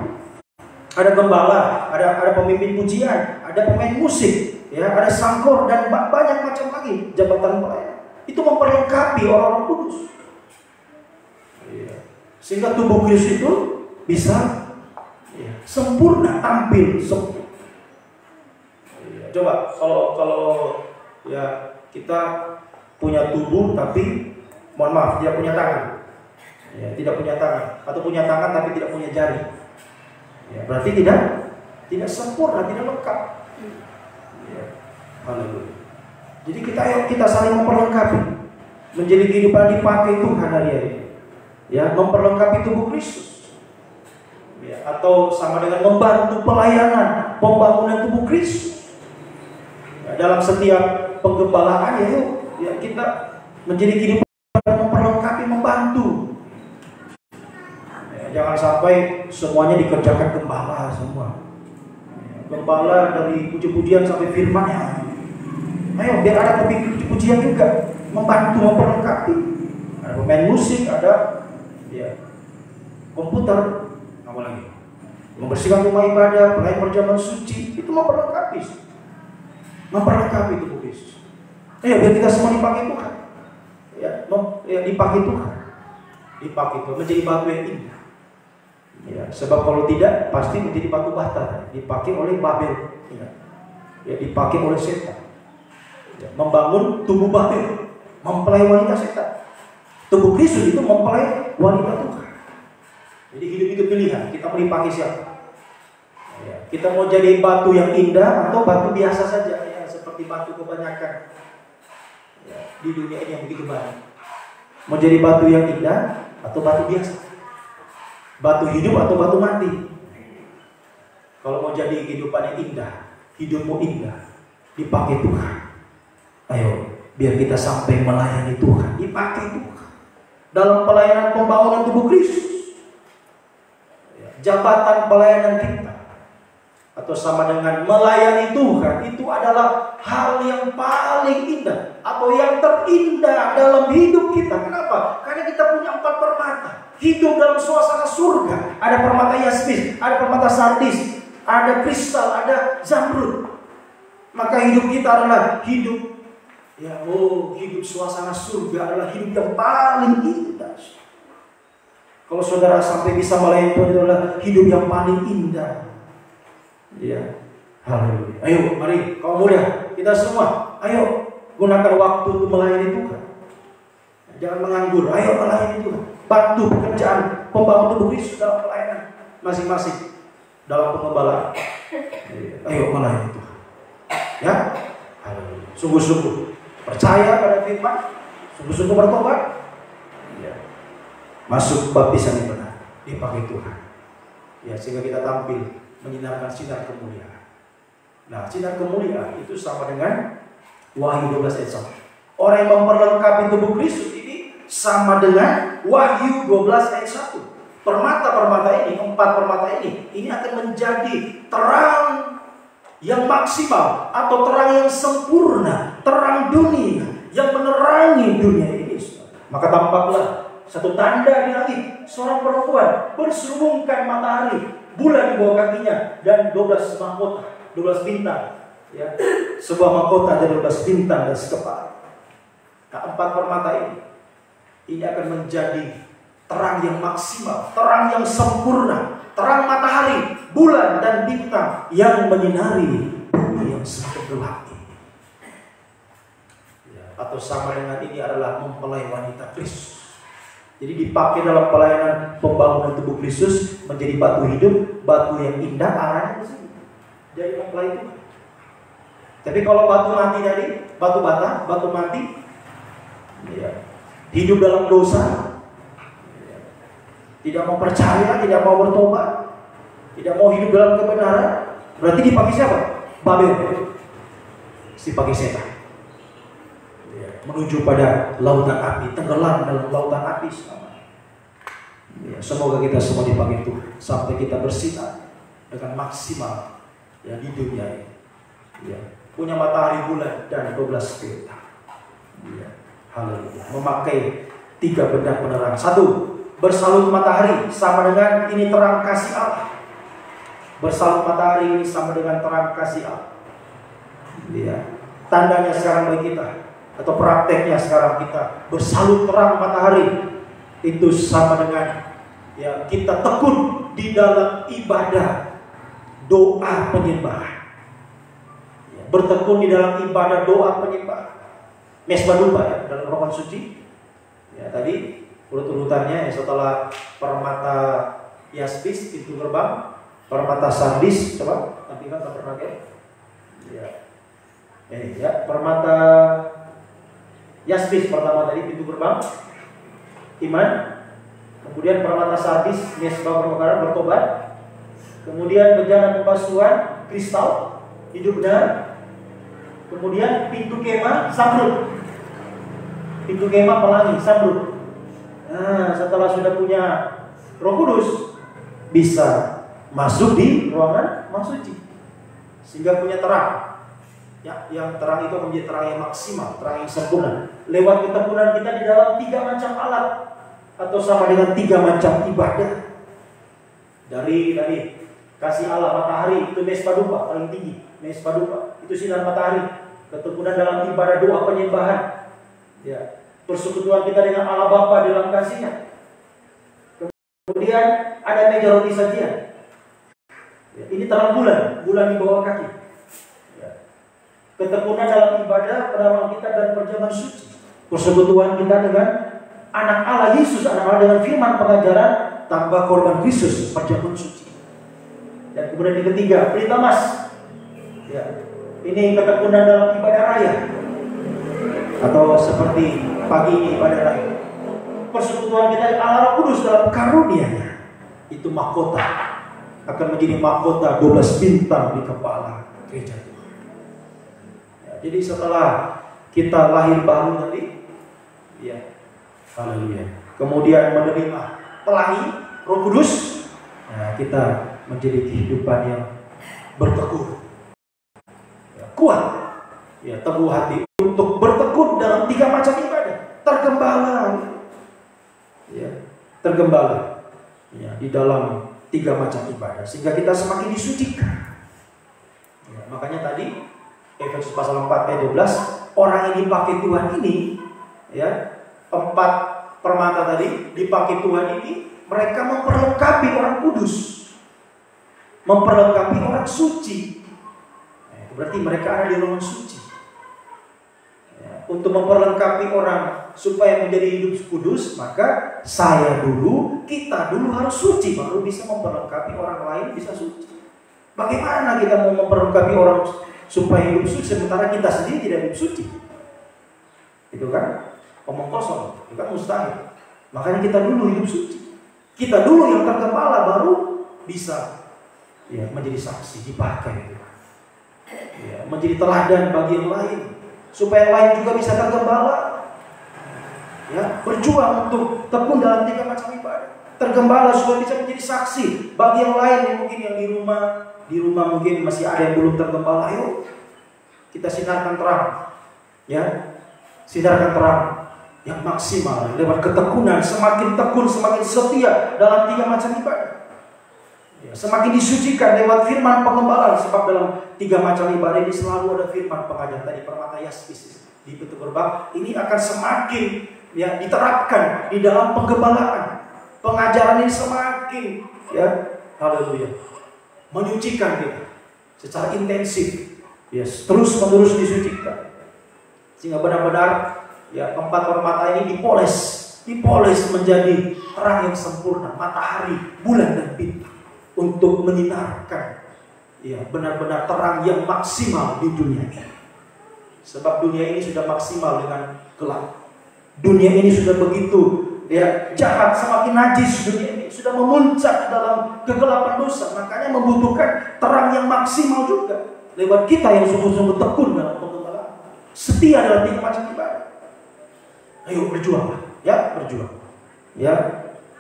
Ada gembala, ada pemimpin pujian, ada pemain musik, ya, ada sangkor, dan banyak macam lagi jabatan pelayan. Itu memperlengkapi orang-orang kudus. Sehingga tubuh Kristus itu bisa, ya, sempurna, tampil sempurna. Coba kalau ya, kita punya tubuh tapi mohon maaf tidak punya tangan, ya, tidak punya tangan, atau punya tangan tapi tidak punya jari, ya, berarti tidak sempurna, tidak lengkap. Ya, haleluya. Jadi kita saling memperlengkapi, menjadi kehidupan dipakai Tuhan hari-hari, ya, memperlengkapi tubuh Kristus, ya, atau sama dengan membantu pelayanan pembangunan tubuh Kristus. Ya, dalam setiap penggembalaan, ya, kita menjadi kehidupan memperlengkapi, membantu. Ya, jangan sampai semuanya dikerjakan gembala semua. Ya, gembala dari puji-pujian sampai firman-Nya. Ayo, biar ada puji-pujian juga, membantu, memperlengkapi. Ada pemain musik, ada, ya, komputer, apa lagi? Membersihkan rumah ibadah, pelayan perjamuan suci, itu memperlengkapi tubuh Kristus. Ayo, biar kita semua dipakai Tuhan. Ya, dipakai Tuhan, menjadi batu yang indah. Ya, sebab kalau tidak pasti menjadi batu bata, dipakai oleh Babel, ya, dipakai oleh setan, ya, membangun tubuh Babel, mempelai wanita setan. Tubuh Kristus itu mempelai wanita Tuhan. Jadi hidup itu pilihan, kita mau dipakai siapa? Ya, kita mau jadi batu yang indah atau batu biasa saja, ya, seperti batu kebanyakan, ya, di dunia ini yang begitu banyak. Mau jadi batu yang indah atau batu biasa? Batu hidup atau batu mati? Kalau mau jadi kehidupan yang indah, hidupmu indah, dipakai Tuhan. Ayo, biar kita sampai melayani Tuhan, dipakai Tuhan dalam pelayanan pembangunan tubuh Kristus. Jabatan pelayanan kita, atau sama dengan melayani Tuhan, itu adalah hal yang paling indah atau yang terindah dalam hidup kita. Kenapa? Karena kita punya 4 permata. Hidup dalam suasana surga. Ada permata yasmin, ada permata sardis, ada kristal, ada zamrud. Maka hidup kita adalah hidup, ya, hidup suasana surga adalah hidup yang paling indah. Kalau saudara sampai bisa melayani Tuhan, itu adalah hidup yang paling indah. Ya, haleluya. Ayo, mari kaum muda, kita semua, ayo gunakan waktu untuk melayani Tuhan. Jangan menganggur. Ayo melayani Tuhan. Bantu pekerjaan pembangun tubuh Kristus dalam pelayanan masing-masing dalam pengembalaan. Ayo melayani Tuhan. Ya, haleluya. Sungguh-sungguh percaya pada firman, sungguh-sungguh bertobat. Ya. Masuk baptisan yang benar, dipakai Tuhan. Ya, sehingga kita tampil menyinarkan sinar kemuliaan. Nah, sinar kemuliaan itu sama dengan Wahyu 12 ayat 1. Orang yang memperlengkapi tubuh Kristus ini sama dengan Wahyu 12 ayat 1. Permata-permata ini, 4 permata ini akan menjadi terang yang maksimal atau terang yang sempurna, terang dunia yang menerangi dunia ini. Maka tampaklah satu tanda di langit, seorang perempuan berserubungkan matahari, bulan di bawah kakinya, dan 12 mahkota, 12 bintang. Ya, sebuah mahkota ada 12 bintang dan sekepala. Nah, 4 permata ini akan menjadi terang yang maksimal, terang yang sempurna, terang matahari, bulan dan bintang yang menyinari bumi yang semakin gelap ini. Ya, atau sama dengan ini adalah mempelai wanita Kristus. Jadi dipakai dalam pelayanan pembangunan tubuh Kristus menjadi batu hidup, batu yang indah arahnya ke sini. Jadi mempelai itu. Tapi kalau batu mati tadi, batu bata, batu mati, ya, hidup dalam dosa, tidak mau percaya, tidak mau bertobat, tidak mau hidup dalam kebenaran, berarti dipakai siapa? Babel. Dipakai setan. Ya, menuju pada lautan api, tenggelam dalam lautan api selama. Ya, semoga kita semua dipakai Tuhan sampai kita bersinar dengan maksimal ya di dunia ini. Ya, punya matahari, bulan dan 12 bintang. Ya, haleluya. Memakai 3 benda penerang. 1. Bersalut matahari sama dengan ini terang kasih Allah. Bersalut matahari ini sama dengan terang kasih Allah. Ya. Tandanya sekarang bagi kita atau prakteknya sekarang kita bersalut terang matahari itu sama dengan ya kita tekun di dalam ibadah doa penyembahan. Ya, bertekun di dalam ibadah doa penyembahan. Mesbah dupa ya dalam rukun suci. Ya tadi urut-urutannya ya, setelah permata yaspis pintu gerbang, permata sardis, coba tampilkan pernah ya. Ini ya permata yaspis pertama tadi pintu gerbang iman, kemudian permata sardis mesbah permekaran bertobat, kemudian bejana pembasuhan kristal hidup benar, kemudian pintu kemah samrud, pintu kemah pelangi samrud. Nah, setelah sudah punya Roh Kudus, bisa masuk di ruangan Maha Suci, sehingga punya terang. Ya, yang terang itu menjadi terang yang maksimal, terang yang sempurna. Lewat ketekunan kita di dalam 3 macam alat, atau sama dengan 3 macam ibadah. Dari kasih Allah matahari itu mesbah dupa paling tinggi, mesbah dupa itu sinar matahari. Ketekunan dalam ibadah doa penyembahan. Ya. Persekutuan kita dengan Allah Bapa dalam kasih-Nya. Kemudian ada meja roti sajian. Ya, ini terang bulan di bawah kaki. Ya. Ketekunan dalam ibadah, penerawangan kita dan perjamuan suci. Persekutuan kita dengan anak Allah Yesus, anak Allah dengan firman pengajaran tambah korban Kristus, perjamuan suci. Dan kemudian yang ketiga, pelita emas. Ya. Ini ketekunan dalam ibadah raya. Atau seperti pagi ini pada lain persekutuan kita Allah Roh Kudus dalam karunia-Nya itu mahkota akan menjadi mahkota 12 bintang di kepala gereja Tuhan. Ya, jadi setelah kita lahir baru tadi, ya, haleluya. Kemudian menerima pelangi Roh Kudus, nah, kita menjadi kehidupan yang bertekun, ya, kuat, ya, teguh hati untuk bertekun dalam 3 macam ibadah, tergembala, ya, tergembala, ya, di dalam 3 macam ibadah, sehingga kita semakin disucikan. Ya, makanya tadi Efesus pasal 4 ayat 12, orang yang dipakai Tuhan ini, ya, 4 permata tadi dipakai Tuhan ini, mereka memperlengkapi orang kudus, memperlengkapi orang suci. Nah, berarti mereka ada di ruang suci. Untuk memperlengkapi orang supaya menjadi hidup kudus, maka kita dulu harus suci, baru bisa memperlengkapi orang lain bisa suci. Bagaimana kita mau memperlengkapi orang supaya hidup suci sementara kita sendiri tidak hidup suci? Itu kan omong kosong, itu kan mustahil. Makanya kita dulu hidup suci, kita dulu yang tergembala baru bisa, ya, menjadi saksi, dipakai, ya, menjadi teladan bagi yang lain. supaya yang lain juga bisa tergembala. Ya, berjuang untuk tekun dalam 3 macam ibadah. Tergembala supaya bisa menjadi saksi bagi yang lain yang mungkin yang di rumah mungkin masih ada yang belum tergembala. Ayo kita sinarkan terang, ya, sinarkan terang yang maksimal lewat ketekunan. Semakin tekun, semakin setia dalam 3 macam ibadah. Ya, semakin disucikan lewat firman pengembalaan. Sebab dalam 3 macam ibadah ini selalu ada firman pengajaran tadi permata yaspis di pintu gerbang. Ini akan semakin ya diterapkan di dalam penggembalaan. Pengajaran ini semakin ya, haleluya, menyucikan kita secara intensif. Yes, terus menerus disucikan. Sehingga benar-benar ya 4 permata ini dipoles menjadi terang yang sempurna, matahari, bulan dan bintang untuk menyinarkan ya benar-benar terang yang maksimal di dunia ini. Sebab dunia ini sudah maksimal dengan gelap. Dunia ini sudah begitu ya jahat, semakin najis. Dunia ini sudah memuncak dalam kegelapan dosa. Makanya membutuhkan terang yang maksimal juga lewat kita yang sungguh-sungguh tekun dalam penggembalaan, setia dalam 3 macam ibadah. Ayo berjuang, ya, berjuang. Ya,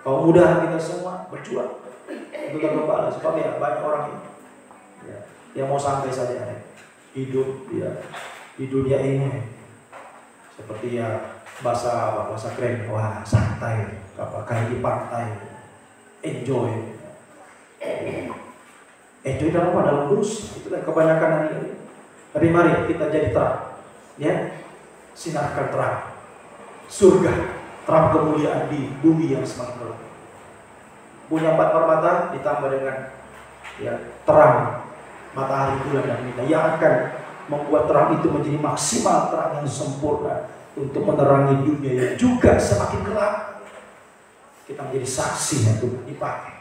kaum muda kita semua berjuang untuk tergembala. Sebab ya banyak orang ini ya, yang mau santai saja hidup ya di dunia ini seperti ya bahasa keren, wah santai, kayak di pantai, enjoy dalam apa? Dalam lurus. Itulah kebanyakan hari ini. Tapi mari kita jadi terang, ya, sinarkan terang surga, terang kemuliaan di bumi yang semakin gelap. Punya 4 permata ditambah dengan ya terang matahari, bulan dan bintang yang akan membuat terang itu menjadi maksimal, terang yang sempurna untuk menerangi dunia yang juga semakin gelap. Kita menjadi saksi yang Tuhan dipakai.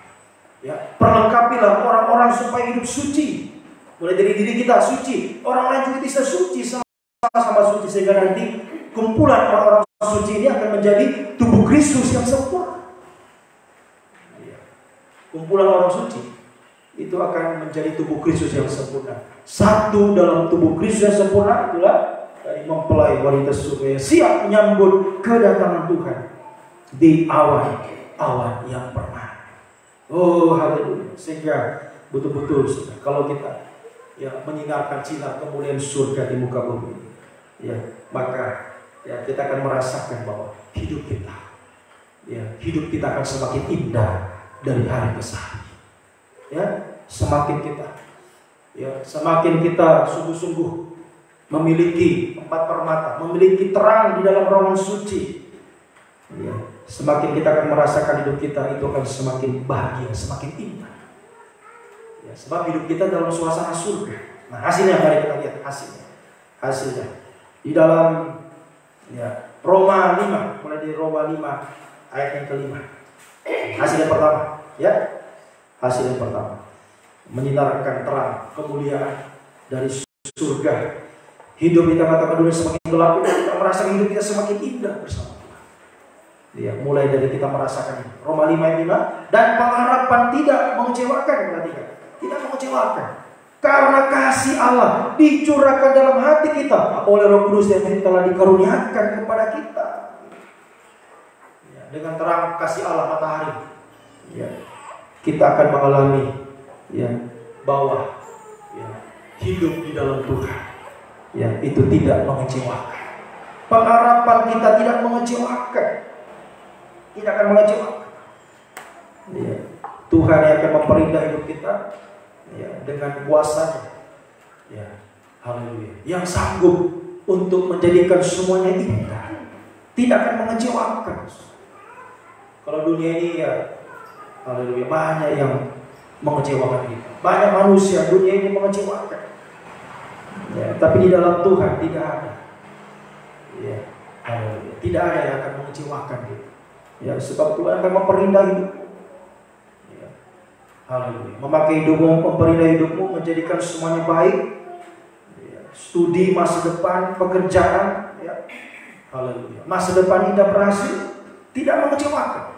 Ya, perlengkapilah orang-orang supaya hidup suci. Mulai dari diri kita suci, orang lain juga bisa suci sama-sama suci, sehingga nanti kumpulan orang-orang suci ini akan menjadi tubuh Kristus yang sempurna. Ya. Kumpulan orang suci itu akan menjadi tubuh Kristus yang sempurna. Satu dalam tubuh Kristus yang sempurna itulah dari mempelai wanita surga siap menyambut kedatangan Tuhan di awan yang permai. Oh haleluya. Sehingga betul-betul kalau kita ya menyinarkan sinar kemuliaan surga di muka bumi, ya, maka ya kita akan merasakan bahwa hidup kita akan semakin indah dari hari ke hari. Ya, semakin kita sungguh-sungguh memiliki 4 permata, memiliki terang di dalam ruangan suci, ya, semakin kita akan merasakan hidup kita itu akan semakin bahagia, semakin indah. Ya, sebab hidup kita dalam suasana surga. Nah, hasilnya mari kita lihat hasilnya di dalam ya Roma 5, mulai dari Roma 5 ayat yang ke-5. Hasil yang pertama, ya. Hasil yang pertama, menyinarkan terang kemuliaan dari surga. Hidup di tengah-tengah dunia semakin gelap, kita merasakan hidup kita semakin indah bersama Tuhan. Ya, mulai dari kita merasakan ini. Roma 5 ayat 5, dan pengharapan tidak mengecewakan, perhatikan. Tidak mengecewakan. Karena kasih Allah dicurahkan dalam hati kita oleh Roh Kudus yang telah dikaruniakan kepada kita. Ya, dengan terang kasih Allah matahari, ya, kita akan mengalami ya bahwa ya, hidup di dalam Tuhan ya itu tidak mengecewakan. Pengharapan kita tidak mengecewakan. Tidak akan mengecewakan. Ya, Tuhan yang akan memperindah hidup kita ya dengan kuasa-Nya. Ya, haleluya. Yang sanggup untuk menjadikan semuanya indah. Tidak akan mengecewakan. Kalau dunia ini ya haleluya, banyak yang mengecewakan kita. Banyak manusia dunia ini mengecewakan. Ya, tapi di dalam Tuhan tidak ada. Ya, haleluya. Tidak ada yang akan mengecewakan kita. Ya, sebab Tuhan akan memperindah hidupmu. Ya, haleluya. Memakai hidupmu, memperindah hidupmu, menjadikan semuanya baik. Ya, studi masa depan, pekerjaan, ya. Haleluya. Masa depan indah berhasil, tidak mengecewakan.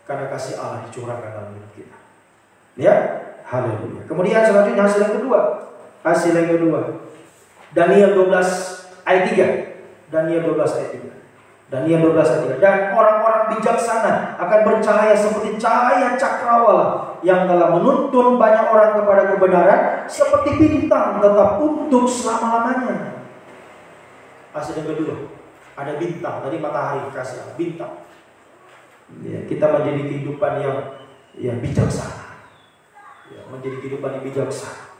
Karena kasih Allah dicurahkan dalam hidup kita. Ya, haleluya. Kemudian selanjutnya hasil yang kedua. Daniel 12 ayat 3. Daniel 12 ayat 3. Daniel 12 ayat 3. Dan orang-orang bijaksana akan bercahaya seperti cahaya cakrawala yang telah menuntun banyak orang kepada kebenaran seperti bintang tetap untuk selama-lamanya. Pasal yang kedua, ada bintang. Tadi matahari kasih bintang. Ya, kita menjadi kehidupan yang bijaksana. Ya, menjadi kehidupan yang bijaksana.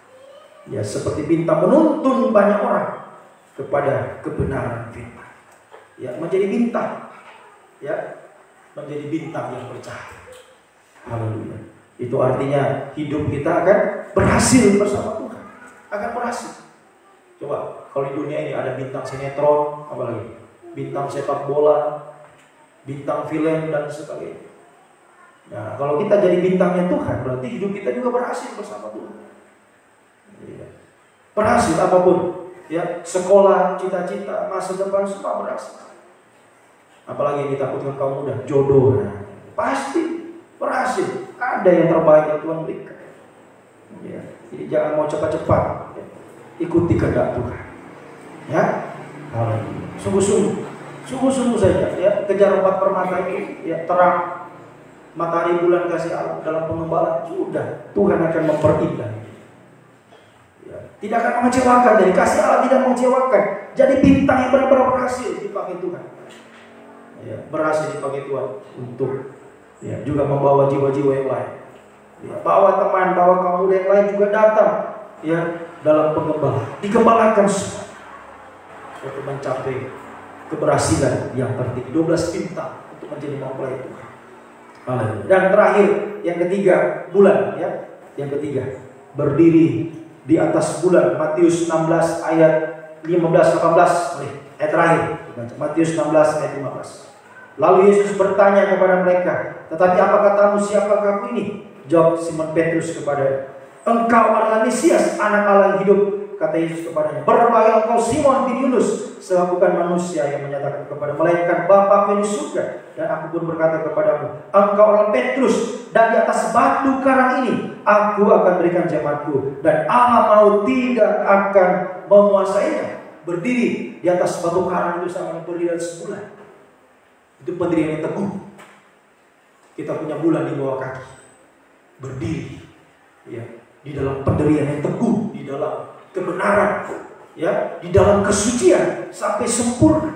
Ya, seperti bintang menuntun banyak orang kepada kebenaran firman. Ya, menjadi bintang. Ya, menjadi bintang yang bercahaya. Haleluya. Itu artinya hidup kita akan berhasil bersama Tuhan. Akan berhasil. Coba, kalau di dunia ini ada bintang sinetron, apalagi bintang sepak bola, bintang film dan sebagainya. Nah, kalau kita jadi bintangnya Tuhan, berarti hidup kita juga berhasil bersama Tuhan. Ya. Berhasil apapun, ya, sekolah, cita-cita, masa depan semua berhasil. Apalagi yang ditakutkan kaum muda, jodoh, nah, pasti berhasil. Ada yang terbaik yang Tuhan berikan. Ya. Jadi jangan mau cepat-cepat, ya. Ikuti kehendak Tuhan. Ya, sungguh-sungguh saja, ya, kejar 4 permata itu, ya, terang, matahari, bulan kasih Allah dalam pengembalaan, sudah Tuhan akan memperindah. Ya, tidak akan mengecewakan, jadi kasih Allah tidak mengecewakan. Jadi bintang yang benar-benar berhasil dipakai Tuhan. Ya, berhasil dipakai Tuhan untuk, ya, juga membawa jiwa-jiwa yang lain. Ya, bawa teman, bawa kaum muda yang lain juga datang, ya, dalam pengembalaan, digembalakan semua untuk mencapai keberhasilan yang tertinggi. 12 bintang untuk menjadi mempelai Tuhan. Dan terakhir, yang ketiga, bulan, ya. Yang ketiga, berdiri di atas bulan. Matius 16 ayat 15-18. Ayat terakhir, Matius 16 ayat 15. Lalu Yesus bertanya kepada mereka, tetapi apa katamu, siapakah aku ini? Jawab Simon Petrus kepada, engkau adalah Mesias, anak Allah yang hidup. Kata Yesus kepadanya, berbahagia engkau Simon bin Yunus, sebab bukan manusia yang menyatakan kepada, melainkan Bapa di surga. Dan aku pun berkata kepadamu, engkau adalah Petrus, dan di atas batu karang ini aku akan berikan jemaatku, dan Allah maut tidak akan menguasainya. Berdiri di atas batu karang itu sama dengan berdiri di atas bulan. Itu pendirian yang teguh. Kita punya bulan di bawah kaki, berdiri, ya, di dalam pendirian yang teguh, di dalam kebenaran, ya, di dalam kesucian sampai sempurna.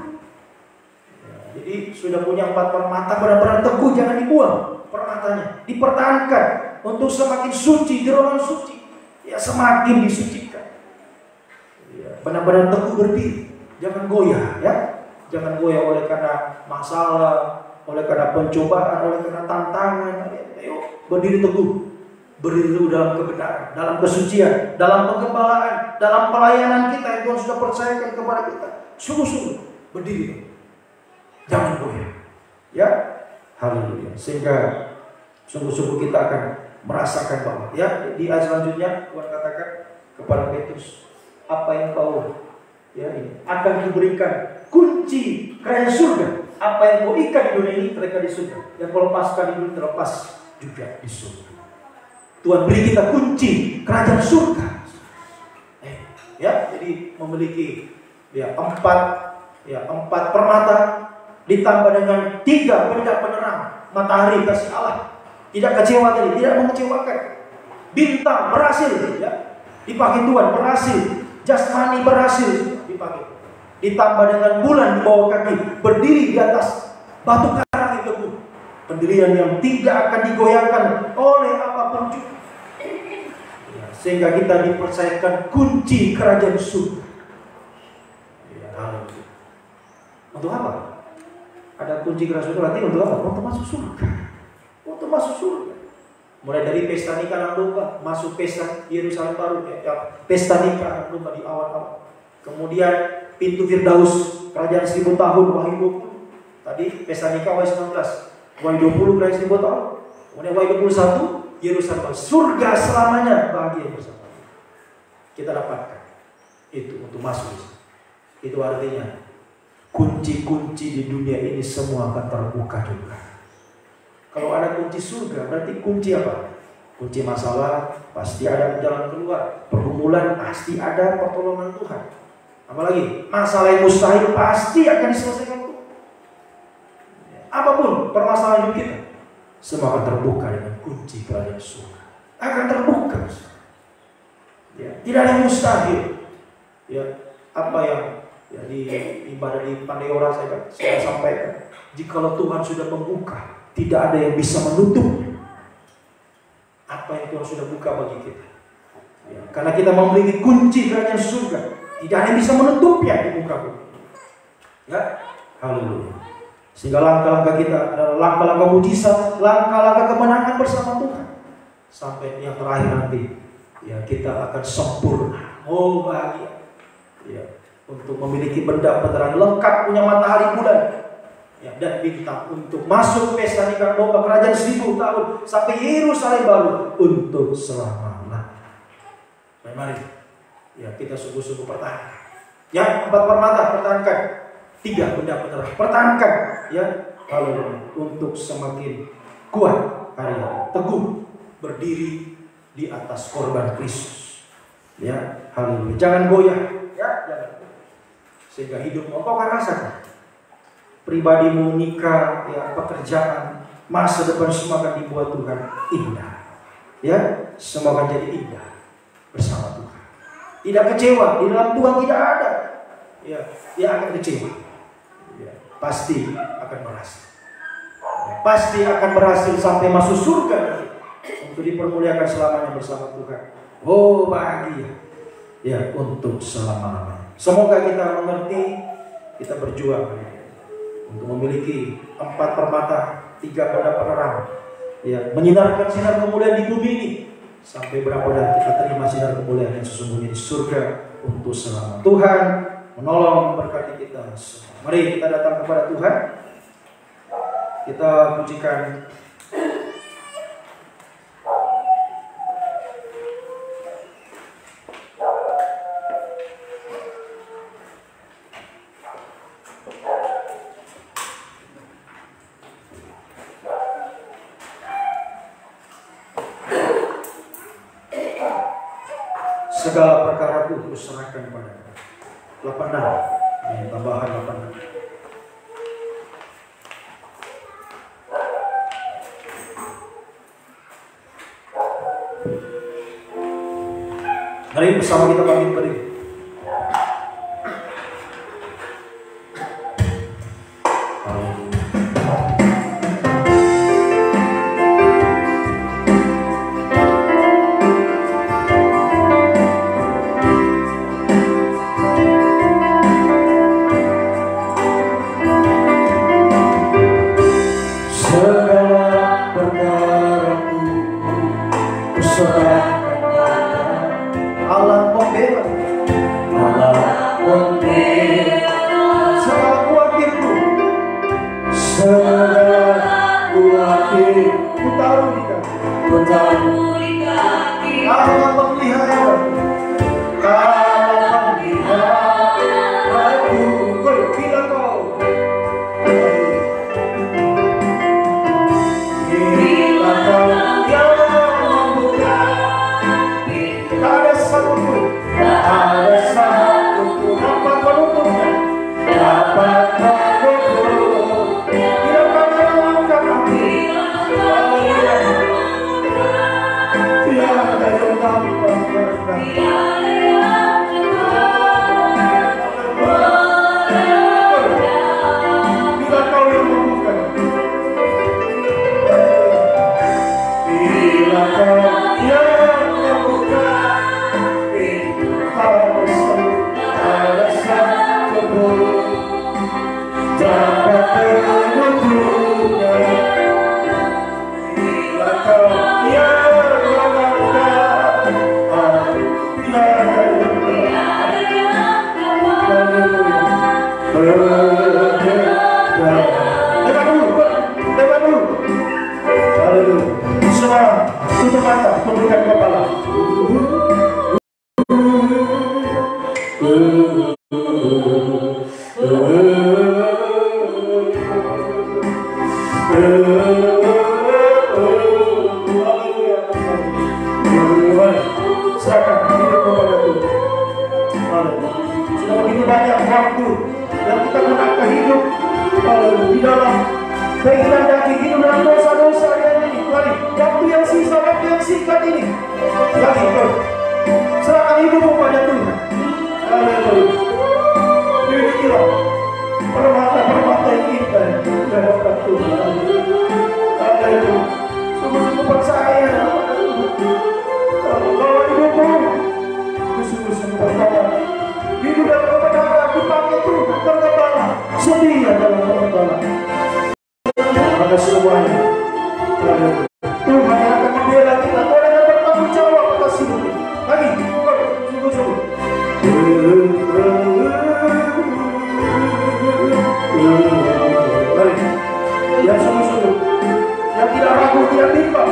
Ya, jadi sudah punya 4 permata, benar-benar teguh, jangan dibuang permatanya, dipertahankan untuk semakin suci, gerongan suci, ya, semakin disucikan. Ya, benar-benar teguh berdiri, jangan goyah, ya, jangan goyah oleh karena masalah, oleh karena pencobaan, oleh karena tantangan. Ayo berdiri teguh. Berdiri dalam kebenaran, dalam kesucian, dalam penggembalaan, dalam pelayanan kita yang Tuhan sudah percayakan kepada kita. Sungguh-sungguh berdiri, jangan goyah, ya, haleluya. Sehingga sungguh-sungguh kita akan merasakan bahwa, ya, di ayat selanjutnya Tuhan katakan kepada Petrus, apa yang kau, ya, ini akan diberikan kunci kerajaan surga. Apa yang kau ikat di dunia ini terlekat di surga, yang kau lepaskan di dunia terlepas juga di surga. Tuhan beri kita kunci kerajaan surga. Ya, jadi memiliki, ya, 4 permata ditambah dengan 3 benda penerang. Matahari kasih Allah, tidak kecewa tadi, tidak mengecewakan. Bintang berhasil, ya, dipakai Tuhan, berhasil. Jasmani berhasil dipakai. Ditambah dengan bulan di bawah kaki, berdiri di atas batu karang yang teguh. Pendirian yang tidak akan digoyahkan oleh apapun juga. Ya, sehingga kita dipercayakan kunci kerajaan surga. Ya, untuk apa? Ada kunci kerajaan surga, artinya untuk apa? Untuk masuk surga. Untuk masuk surga. Mulai dari pesta nikah anak domba, masuk pesta Yerusalem baru, ya, pesta nikah anak domba di awal-awal. Kemudian pintu Firdaus, kerajaan 1000 tahun, Wahyu 20. Tadi pesta nikah Wahyu 19. Wahyu 20 kerajaan 1000 tahun. Kemudian Wahyu 21, Yerusalem, surga selamanya, bahagia bersama. Kita dapatkan itu untuk masuk. Itu artinya kunci-kunci di dunia ini semua akan terbuka juga. Kalau ada kunci surga, berarti kunci apa? Kunci masalah, pasti ada jalan keluar. Pergumulan, pasti ada pertolongan Tuhan. Apalagi masalah yang mustahil pasti akan diselesaikan Tuhan. Apapun permasalahan hidup kita, semua akan terbuka dengan kunci kerajaan surga. Akan terbuka. Ya, tidak ada yang mustahil. Ya, apa yang di ibadah di Pandeyora saya sampaikan, jikalau Tuhan sudah membuka, tidak ada yang bisa menutupnya. Apa yang Tuhan sudah buka bagi kita. Ya, karena kita memiliki kunci kerajaan surga, tidak ada yang bisa menutupnya di muka bumi. Ya, haleluya. Sehingga langkah-langkah kita adalah langkah-langkah mujizat, langkah-langkah kemenangan bersama Tuhan. Sampai yang terakhir nanti, ya kita akan sempurna. Oh bahagia. Ya, untuk memiliki benda penerangan lengkap, punya matahari bulan, ya, dan bintang untuk masuk pesta nikah domba kerajaan 1000 tahun sampai Yerusalem baru untuk selama-lamanya. Mari, ya kita sungguh-sungguh pertahankan. Yang 4 permata pertahankan, 3 benda penerang pertahankan, ya kalau untuk semakin kuat hari teguh berdiri di atas korban Kristus. Ya, haleluya. Jangan goyah, ya, jangan. Sehingga hidupmu kau akan rasakan. Pribadimu, nikah, ya, pekerjaan, masa depan semua akan dibuat Tuhan indah. Ya, semua akan jadi indah bersama Tuhan. Tidak kecewa, di dalam Tuhan tidak ada. Ya, dia akan kecewa. Ya, pasti akan berhasil. Ya, pasti akan berhasil sampai masuk surga untuk dipermuliakan selamanya bersama Tuhan. Oh bahagia. Ya, untuk selama-lamanya. Semoga kita mengerti, kita berjuang untuk memiliki 4 permata, 3 benda penerang, ya, menyinarkan sinar kemuliaan di bumi ini sampai berapa dan kita terima sinar kemuliaan yang sesungguhnya di surga untuk selama. Tuhan menolong memberkati kita semua. Mari kita datang kepada Tuhan. Kita pujikan segala perkara ku serahkan kepada 86, tambahan 86. Mari bersama kita bangkit berdiri. Tutup mata, tundukkan kepala. waktu dan kita gunakan hidup di dalam keinginan daging, hidup dalam dosa-dosa yang ini. Mari, waktu yang sisa, waktu yang singkat ini, lagi serahkan hidupmu pada Tuhan. Haleluya. Milikilah permata-permata yang indah di hadapan Tuhan. Haleluya. Sungguh-sungguh percaya kepada Tuhan. Kalau hidupmu sungguh-sungguh percaya, hidup dalam kebenaran dipakai Tuhan, tergembala, setia dalam pengembalaan. Maka semuanya Tuhan yang akan membela kita. Tuhan yang bertanggung jawab atas hidup. Lagi, sungguh-sungguh. Mari, yang sungguh-sungguh, yang tidak ragu, tidak bimbang,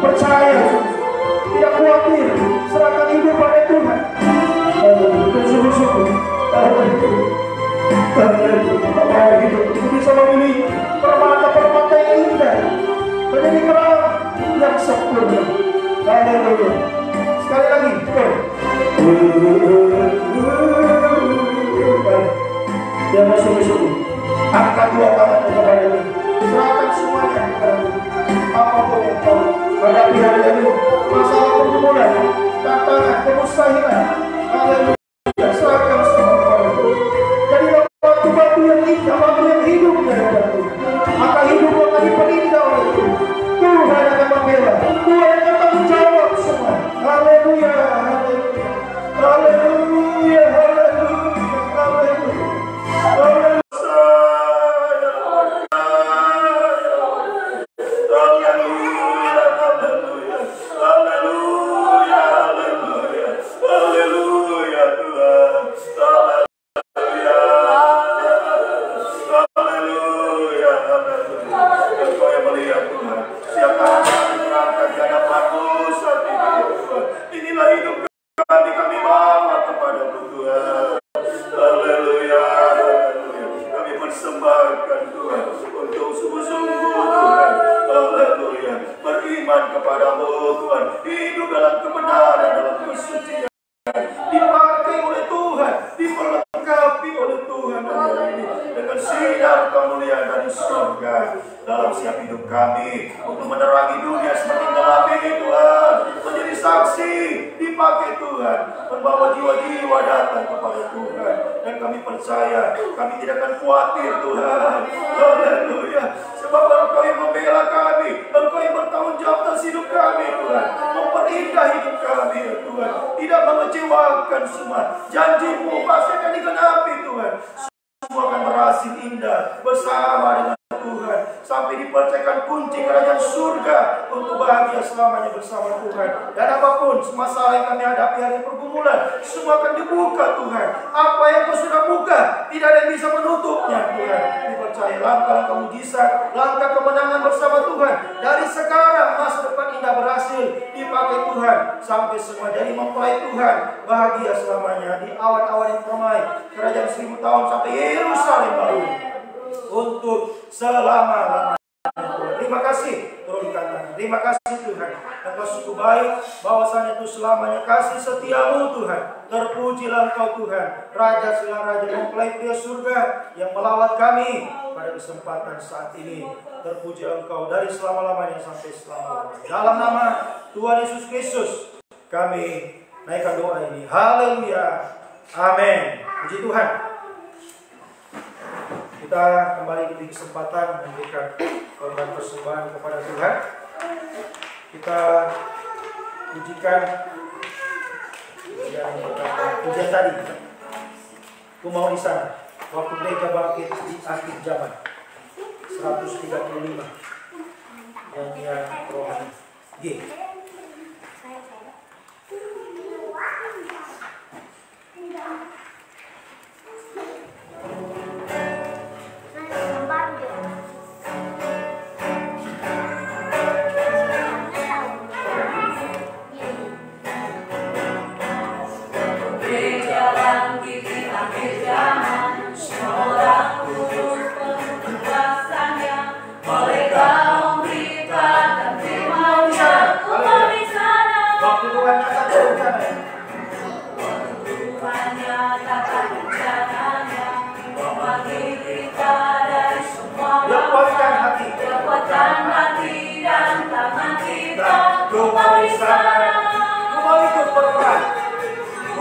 percaya, tidak khawatir, serahkan hidup pada Tuhan. Sungguh-sungguh, hidup itu bisa memilih permata-permata yang indah, menjadi kerang yang sempurna. Haleluya. Sekali lagi, yang sungguh-sungguh, angkat dua tangan kepada Tuhan, serahkan semuanya kepada Tuhan. Apapun yang kau hadapi hari ini, masalah pergumulan, tantangan, kemustahilan, haleluya, serahkan semua kepada Tuhan. Jadilah batu-batu yang indah, batu yang hidup dari Tuhan. Maka hidupmu akan diperindah oleh Tuhan. Tuhan akan membela, Tuhan akan tanggung jawab semua. Haleluya, haleluya, haleluya, haleluya, haleluya. Kami tidak akan khawatir Tuhan. Haleluya. Sebab Engkau yang membela kami, Engkau yang bertanggung jawab atas hidup kami Tuhan, memperindah hidup kami ya Tuhan, tidak mengecewakan semua. Janji-Mu pasti akan digenapi Tuhan. Semua akan berhasil indah bersama dengan Tuhan, sampai dipercayakan kunci kerajaan surga untuk bahagia selamanya bersama Tuhan. Dan apapun masalah yang kami hadapi hari pergumulan, semua akan dibuka Tuhan. Apa yang Kau sudah buka, tidak ada yang bisa menutupnya Tuhan. Dipercaya langkah-langkah mujizat, langkah kemenangan bersama Tuhan. Dari sekarang masa depan indah berhasil dipakai Tuhan, sampai semua jadi mempelai Tuhan, bahagia selamanya di awan-awan yang permai kerajaan 1000 tahun sampai Yerusalem baru untuk selama-lamanya. Terima kasih, turunkan tangan. Terima kasih Tuhan, Engkau sungguh baik, bahwasanya itu selamanya kasih setiamu Tuhan. Terpujilah Engkau Tuhan, Raja segala raja, mempelai pria surga yang melawat kami pada kesempatan saat ini. Terpujilah Engkau dari selama-lamanya sampai selama-lamanya. Dalam nama Tuhan Yesus Kristus kami naikkan doa ini. Haleluya, amin. Puji Tuhan. Kita kembali di kesempatan memberikan korban persembahan kepada Tuhan. Kita pujikan yang berkata pujian tadi. Aku mau di sana waktu mereka bangkit di akhir zaman. 135 nyanyian rohani G. Haleluya.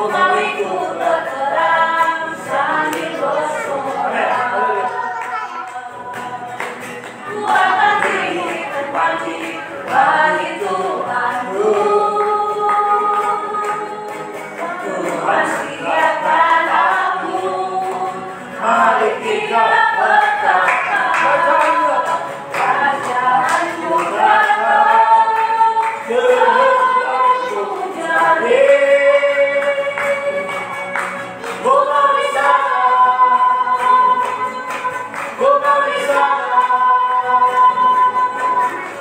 mawiku berperang sambil bersorak. Ku akan tinggi terpanci bagi Tuhanku. Tuhan sediakan aku. Mari kita berkata, kerajaan Tuhan jadi. Go mau di sana, go mau di sana,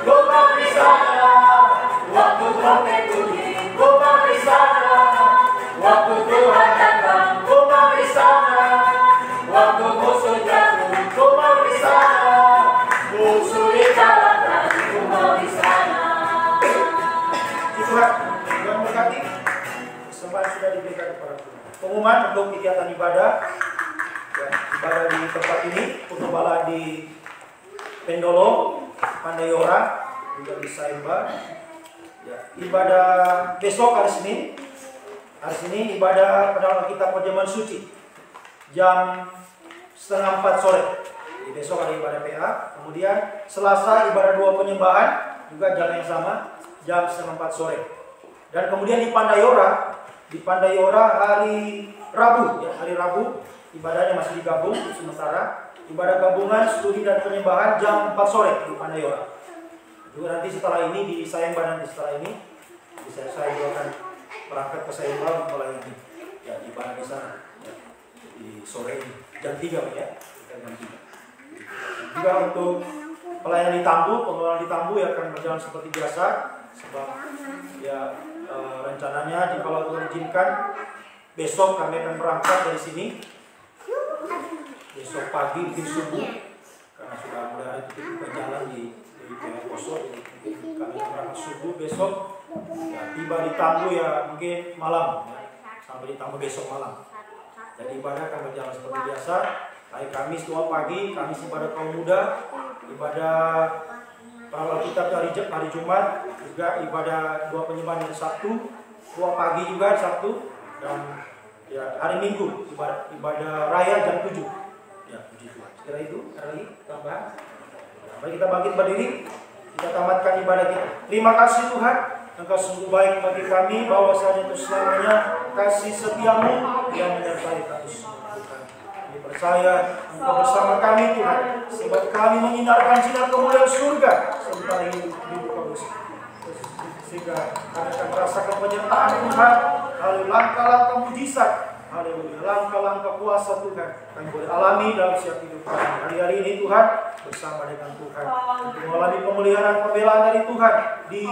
go mau di sana. Waktu trompet bunyi, go mau di sana. Waktu Tuhan datang, go mau di sana. Waktu musuh jatuh, go mau di sana. Musuh dikalahkan, go mau di sana. Tuhan berkati. Kesempatan sudah diberikan kepada Tuhan. Pengumuman untuk kegiatan ibadah, ya, ibadah di tempat ini, Purnabala di Pendolo, Pandayora, juga di Saimba. Ya, ibadah besok hari Senin ibadah pada kita perjamuan suci jam 3:30 sore. Jadi besok ada ibadah PA. Kemudian Selasa ibadah 2 penyembahan juga jam yang sama jam 3:30 sore. Dan kemudian di Pandayora hari Rabu, ya, hari Rabu ibadahnya masih digabung sementara. Ibadah gabungan studi dan penyembahan jam 4 sore di Pandayora. Juga nanti setelah ini di Sayemba, nanti setelah ini saya juga akan berangkat ke Sayemba untuk melayani ya ibadah di sana ya, di sore ini jam 3 ya, jam 3. Juga untuk pelayanan di Tambu, pengelolaan di Tambu ya akan berjalan seperti biasa sebab ya rencananya kalau Tuhan izinkan besok kami akan berangkat dari sini besok pagi mungkin subuh karena sudah mulai tutup jalan di Poso, jadi kami akan berangkat subuh besok ya, tiba di Tambu ya mungkin malam ya, sampai di Tambu besok malam. Jadi ibadah akan berjalan seperti biasa. Hari Kamis 2 pagi, Kamis ibadah kaum muda, ibadah para kitab hari Jumat, juga ibadah 2 penyembahan hari Sabtu, 2 pagi juga hari Sabtu, dan ya hari Minggu ibadah raya jam 7. Ya, puji Tuhan. Kira itu, ada lagi tambahan. Mari kita bangkit berdiri, kita tamatkan ibadah kita. Terima kasih Tuhan, Engkau sungguh baik bagi kami, bahwasanya itu selamanya kasih setiamu yang menyertai kami semua Tuhan. Kami percaya Engkau bersama kami Tuhan, sebab kami menyinarkan sinar kemuliaan surga sementara hidup kami, sehingga kami akan merasakan penyertaan Tuhan. Haleluya, langkah-langkah mujizat, haleluya, langkah-langkah kuasa Tuhan kami boleh alami dalam setiap hidup kami. Hari-hari ini Tuhan bersama dengan Tuhan untuk mengalami pemeliharaan pembelaan dari Tuhan di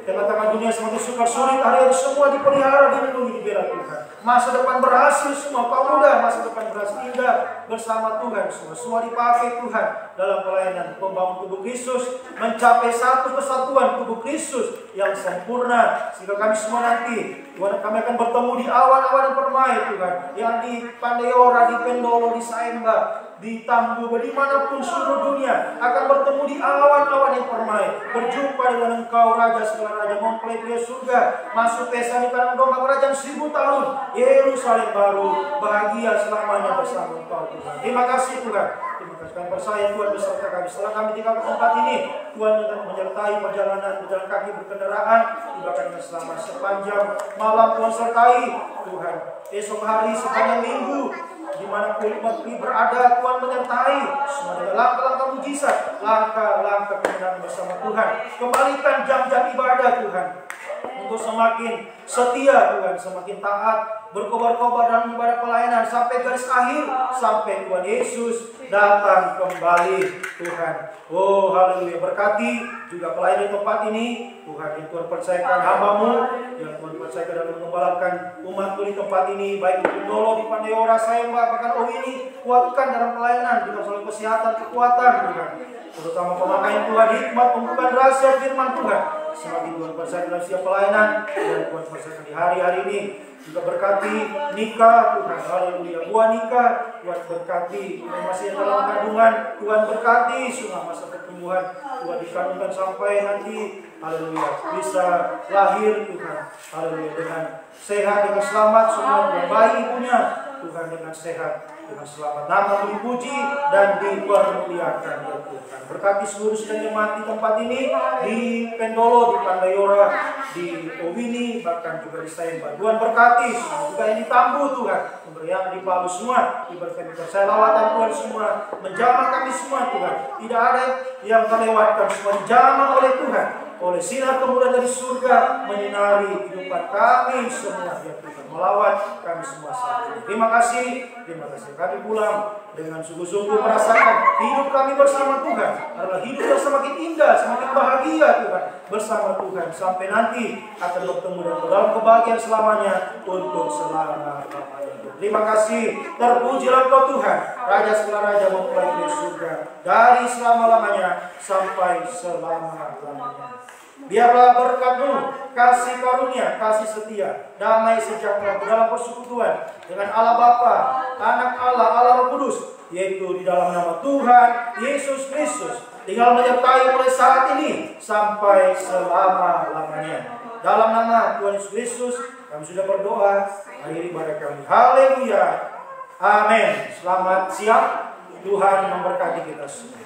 tengah-tengah dunia semakin sukar sulit. Hari-hari semua dipelihara, dilindungi, dibela Tuhan. Masa depan berhasil semua, kaum muda masa depan berhasil indah bersama Tuhan. Semua dipakai Tuhan dalam pelayanan membangun tubuh Kristus, mencapai satu kesatuan tubuh Kristus yang sempurna, sehingga kami semua nanti Tuhan, kami akan bertemu di awan-awan yang permai Tuhan, yang di Pandayora, di Pendolo, di Saemba, di Tambu, dimanapun seluruh dunia akan bertemu di awan-awan yang permai, berjumpa dengan Engkau Raja segala raja, mempelai pria surga, masuk pesta di padang domba kerajaan 1000 tahun, Yerusalem baru, bahagia selamanya bersama Engkau Tuhan. Terima kasih Tuhan, terima kasih kami percaya Tuhan beserta kami. Setelah kami tinggal ke tempat ini, Tuhan akan menyertai perjalanan berjalan kaki berkendaraan, bahkan selama sepanjang malam Tuhan sertai Tuhan. Esok hari sepanjang minggu dimanapun umat ini berada, Tuhan menyertai semua dengan langkah-langkah mujizat, langkah-langkah kemenangan bersama Tuhan. Kembalikan jam-jam ibadah Tuhan untuk semakin setia Tuhan, semakin taat, berkobar-kobar dalam ibadah pelayanan sampai garis akhir, sampai Tuhan Yesus datang kembali Tuhan. Oh haleluya, berkati juga pelayan di tempat ini Tuhan, yang Tuhan percayakan hamba-Mu, yang Tuhan percayakan dalam mengembalakan umat-Mu di tempat ini, baik di Pendolo, di Pandayora, Saemba, bahkan ini kuatkan dalam pelayanan dengan selalu kesehatan, kekuatan Tuhan, terutama pemakaian Tuhan, hikmat, pembukaan rahasia firman Tuhan. Semakin Tuhan percaya dalam setiap pelayanan, dan Tuhan percayakan di hari-hari ini juga berkati nikah Tuhan, haleluya, buah nikah Tuhan berkati, yang masih dalam kandungan Tuhan berkati, semua masa pertumbuhan Tuhan dikandungkan sampai nanti haleluya, bisa lahir Tuhan, haleluya, dengan sehat, dengan selamat, semua bayi ibunya Tuhan dengan sehat, dengan selamat. Nama dipuji dan dipermuliakan ya Tuhan. Berkati seluruh sedang jemaat di tempat ini, di Pendolo, di Pandayora, di Owini, bahkan juga di Saemba. Tuhan berkati juga yang di Tambu Tuhan, yang di Palu semua, diberkati saya lawatan Tuhan semua, menjamah kami semua Tuhan. Tidak ada yang terlewatkan, semua dijamah oleh Tuhan, oleh sinar kemuliaan dari surga menyinari kehidupan kami semua ya Tuhan, melawat kami semua saat ini. Terima kasih kami pulang dengan sungguh-sungguh merasakan hidup kami bersama Tuhan adalah hidup yang semakin indah, semakin bahagia Tuhan bersama Tuhan sampai nanti akan bertemu dalam kebahagiaan selamanya untuk selama-lamanya. Terima kasih, terpujilah Engkau Tuhan, Raja segala Raja memulai dari surga dari selama-lamanya sampai selama-lamanya. Biarlah berkat-Mu, kasih karunia, kasih setia, damai sejahtera dalam persekutuan dengan Allah Bapa, Anak Allah, Allah Roh Kudus, yaitu di dalam nama Tuhan Yesus Kristus, tinggal menyertai mulai saat ini sampai selama-lamanya. Dalam nama Tuhan Yesus Kristus, kami sudah berdoa, akhiri ibadah kami. Haleluya. Amin. Selamat siang. Tuhan memberkati kita semua.